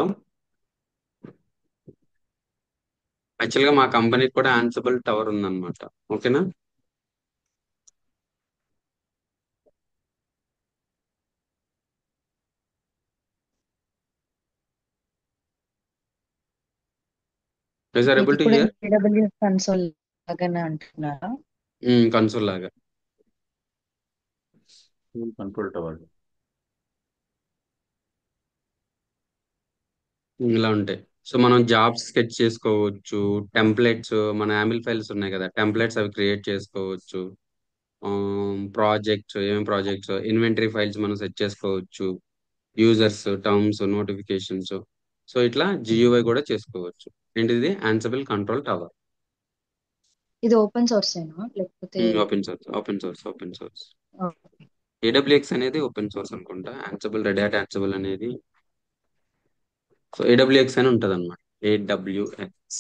Actual గా మా కంపెనీకి కూడా యాన్సిబుల్ టవర్ ఉందన్నమాట. ఓకేనా? ఇస్ ఆర్ ఇది ఏబుల్ టు కూడా హియర్? AWS కన్సోల్ లాగానే అంటున్నారా? కన్సోల్ లాగా. Control tower. ఇలా ఉంటాయి. సో మనం జాబ్స్ స్కెచ్ చేసుకోవచ్చు. టెంప్లెట్స్, మన యామిల్ ఫైల్స్ ఉన్నాయి కదా, టెంప్లెట్స్ అవి క్రియేట్ చేసుకోవచ్చు. ప్రాజెక్ట్స్, ఏమేమి ప్రాజెక్ట్స్, ఇన్వెంటరీ ఫైల్స్ మనం సెట్ చేసుకోవచ్చు. Users, terms, notifications. సో ఇట్లా GUI కూడా చేసుకోవచ్చు. ఏంటిది? Ansible control tower. ఇది ఓపెన్ సోర్స్ ఏనా లేకపోతే? Open source, open source, open source. Okay. AWX అనేది ఓపెన్ సోర్స్ అనుకుంటా. యాన్సిబుల్, రెడ్ హ్యాట్ యాన్సిబుల్ అనేది. సో AWX అని ఉంటది అనమాట. AWX.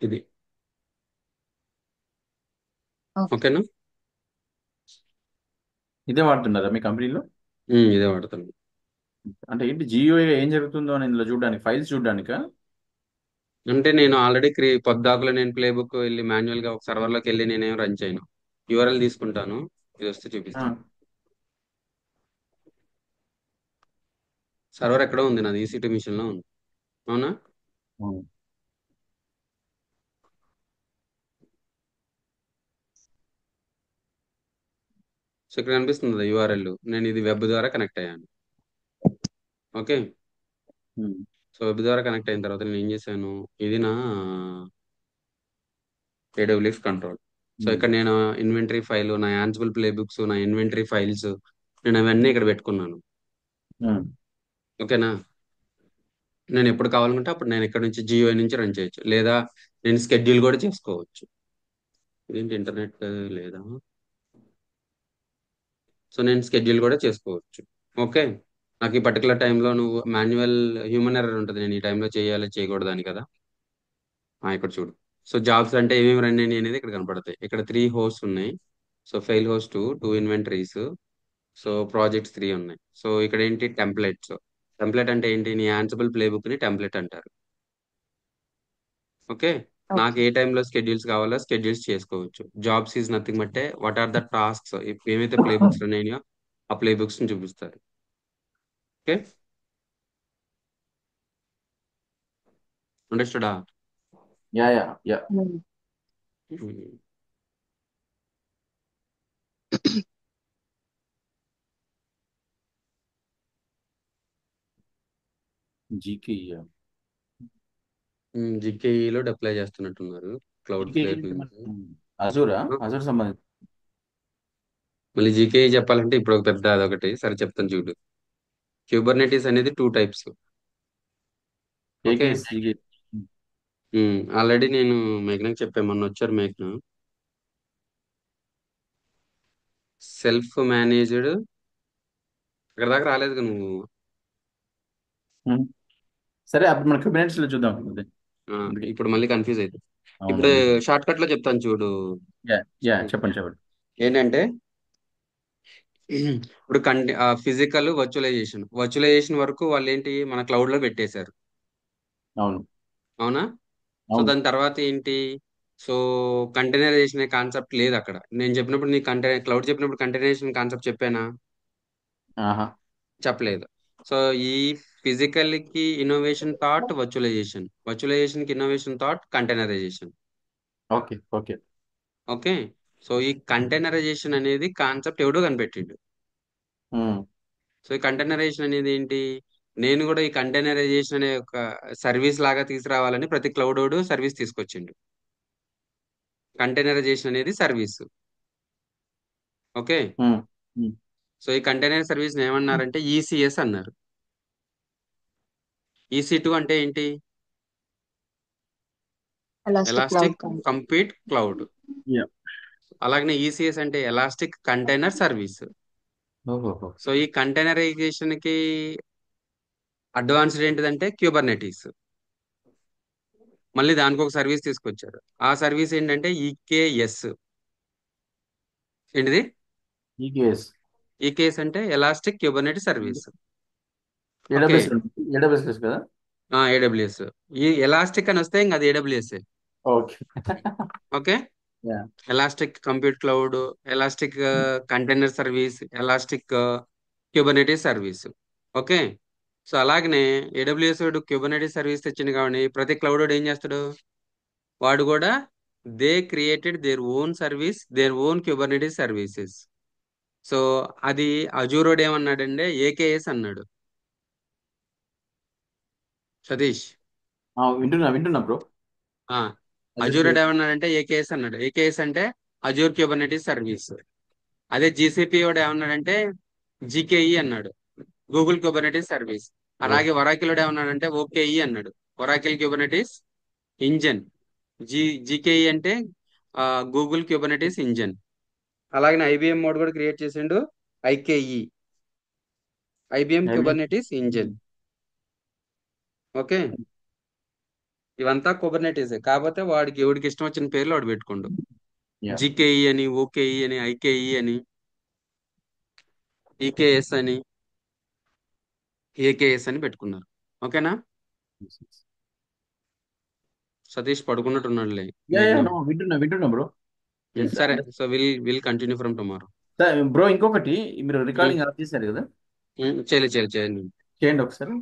ఇది. ఓకే. ఓకేనా? ఇదే వాడుతున్నారా మీ కంపెనీలో? ఇదే వాడతాను. అంటే ఏంటి జియోగా ఏం జరుగుతుందో అని ఇందులో చూడడానికి, ఫైల్స్ చూడడానికా? అంటే నేను ఆల్రెడీ పొద్దాకులో నేను ప్లే బుక్ వెళ్ళి మాన్యువల్ గా ఒక సర్వర్ లోకి వెళ్ళి నేనేం రన్ చేయను. URL తీసుకుంటాను. ఇది వస్తే ఆ, చూపిస్తాను. సర్వర్ ఎక్కడో ఉంది, నాది EC2 మిషన్ లో ఉంది. అవునా? అవును. సో ఇక్కడ కనిపిస్తుంది URL. నేను ఇది వెబ్ ద్వారా కనెక్ట్ అయ్యాను. ఓకే. ఉమ్, సో వెబ్ ద్వారా కనెక్ట్ అయిన తర్వాత నేను ఏం చేశాను, ఇది నా AWS కంట్రోల్. సో ఉమ్, ఇక్కడ నేను ఇన్వెంటరీ ఫైల్, నా యాన్సిబుల్ ప్లే బుక్స్, నా ఇన్వెంటరీ ఫైల్స్, నేను అవన్నీ ఇక్కడ పెట్టుకున్నాను. ఉమ్. ఓకేనా? నేను ఎప్పుడు కావాలనుకుంటే అప్పుడు నేను ఇక్కడ నుంచి GUI నుంచి రన్ చేయొచ్చు, లేదా నేను స్కెడ్యూల్ కూడా చేసుకోవచ్చు. ఇదేంటి ఇంటర్నెట్ లేదా? సో నేను స్కెడ్యూల్ కూడా చేసుకోవచ్చు. ఓకే. నాకు ఈ పర్టికులర్ టైంలో నువ్వు మాన్యువల్, హ్యూమన్ ఎర్రర్ ఉంటుంది, నేను ఈ టైంలో చేయాలి చేయకూడదని కదా. ఇక్కడ చూడు. సో జాబ్స్ అంటే ఏమేమి రన్ అయినాయి అనేది ఇక్కడ కనపడతాయి. ఇక్కడ 3 హోస్ట్ ఉన్నాయి. So file host, 2 inventories. So projects 3 ఉన్నాయి. సో ఇక్కడ ఏంటి? టెంప్లెట్స్. టెంప్లెట్ అంటే ఏంటి? నీ యాన్సిబుల్ ప్లే బుక్ ని టెంప్లెట్ అంటారు. ఓకే. నాకు ఓకే. ఏ టైంలో స్కెడ్యూల్స్ కావాలో స్కెడ్యూల్స్ చేసుకోవచ్చు. Jobs is nothing but what are the tasks, ఏమైతే ప్లే బుక్స్ ఉన్నాయో ఆ ప్లే బుక్స్ ని చూపిస్తారు. ఓకే. అండర్స్టూడా? Ya yeah ya. GK. GKE లో అప్లై చేస్తున్నట్టున్నారు, క్లౌడ్ జీకే ఫ్లేర్ అంటే మన నుంచి. అజూరా, ఆ, అజూర్ సంబంధించి. మళ్ళీ GKE చెప్పాలంటే ఇప్పుడు ఒక పెద్ద అదొకటి. సరే చెప్తాను చూడు. క్యూబర్నెటీస్ అనేది 2 types. Okay. AKS GK. Already నేను మేఘ్నాకి చెప్పాను, మొన్న వచ్చారు మేఘ్న. సెల్ఫ్ మేనేజ్డ్, అక్కడ దాకా రాలేదు నువ్వు. సరే అప్పుడు మన కుబెర్నెట్స్ లో చూద్దాం అదే. ఆ, అందుకే. ఇప్పుడు మళ్ళీ కన్ఫ్యూజ్ అవుతుంది. అవును ఇప్పుడు అందుకే. షార్ట్ కట్ లో చెప్తాను చూడు. యా యా, చెప్పండి చెప్పండి. ఏంటంటే ఇప్పుడు ఫిజికల్ వర్చువలైజేషన్, వర్చువలైజేషన్ వరకు వాళ్ళు ఏంటి మన క్లౌడ్ లో పెట్టేశారు. అవును అవునా? సో అవును. దాని తర్వాత ఏంటి? సో కంటైనరైజేషన్ అనే కాన్సెప్ట్ లేదు అక్కడ. నేను చెప్పినప్పుడు నీ క్లౌడ్ చెప్పినప్పుడు కంటైనరైజేషన్ కాన్సెప్ట్ చెప్పానా? ఆహా. చెప్పలేదు. సో ఈ ఫిజికల్ కి ఇన్నోవేషన్ థాట్ వర్చువలైజేషన్ కి innovation thought containerization. Okay okay. Okay. So ఈ కంటైనరైజేషన్ అనేది కాన్సెప్ట్ ఎవడో కనిపెట్టిండు. సో ఈ కంటైనరైజేషన్ అనేది ఏంటి? నేను కూడా ఈ కంటైనరైజేషన్ అనే ఒక సర్వీస్ లాగా తీసుకురావాలని ప్రతి క్లౌడ్ సర్వీస్ తీసుకొచ్చిండు. కంటైనరైజేషన్ అనేది సర్వీస్. ఓకే. సో ఈ కంటైనర్ సర్వీస్ ఏమన్నారంటే ఈసిఎస్ అన్నారు. EC2 అంటే ఏంటి? Elastic cloud elastic compute cloud. అలాగనే ఈసిఎస్ అంటే ఎలాస్టిక్ కంటైనర్ సర్వీస్. ఓహో. సో ఈ కంటైనరైజేషన్ కి అడ్వాన్స్డ్ ఏంటిదంటే క్యూబర్నెటీస్. మళ్ళీ దానికి ఒక సర్వీస్ తీసుకొచ్చారు. ఆ సర్వీస్ ఏంటంటే ఈకేఎస్. ఏంటిది? ఈకేఎస్. ఈకేఎస్ అంటే elastic Kubernetes service. Okay. AWS AWS కదా. ఏడబ్ల్యూఎస్. ఈ ఎలాస్టిక్ అని వస్తే ఇంకా అది AWS. Okay. Okay. Elastic compute cloud, elastic container service, elastic Kubernetes service. Okay. So అలాగనే ఏడబ్ల్యూఎస్ క్యూబర్నెటీస్ సర్వీస్ తెచ్చింది కాబట్టి ప్రతి క్లౌడ్ ఏం చేస్తాడు? వాడు కూడా they created their own service, their own Kubernetes services. So అది అజూరోడ్ ఏమన్నాడంటే ఏకేఎస్ అన్నాడు. సతీష్, వింటున్నా బ్రో. అజూరోడ్ ఏమన్నాడంటే ఏకేఎస్ అన్నాడు. ఏకేఎస్ అంటే అజూర్ క్యూబర్నెటీస్ సర్వీస్. అదే జీసీపీ వాడు ఏమన్నాడంటే జీకేఈ అన్నాడు, గూగుల్ క్యూబర్నెటీస్ సర్వీస్. అలాగే ఒరాకిల్ ఏమన్నాడంటే ఓకేఈ అన్నాడు, ఒరాకిల్ క్యూబర్నెటీస్ ఇంజన్. జీకేఈ అంటే గూగుల్ క్యూబర్నెటీస్ ఇంజన్. అలాగే ఐబిఎం మోడ్ కూడా క్రియేట్ చేసిండు, ఐకేఈ, ఐబిఎం క్యూబర్నెటీస్ ఇంజన్. ఓకే. ఇవంతా కుబర్నెటీసే, కాకపోతే వాడికి ఎవడికి ఇష్టం వచ్చిన పేర్లు వాడు పెట్టుకోండు. జీకేఈ అని, ఓకేఈ అని, ఐకేఈ అని, ఈకేఎస్ అని, ఏకేఎస్ అని పెట్టుకున్నారు. ఓకేనా? సతీష్ పడుకున్నట్టున్నాడులే. వింటున్నా బ్రో. సరే. So will continue from tomorrow. Bro ఇంకొకటి, మీరు రికార్డింగ్ ఆఫ్ చేశారు కదా, చేయాలి చేయాలి చేయండి. చేయండి ఒకసారి.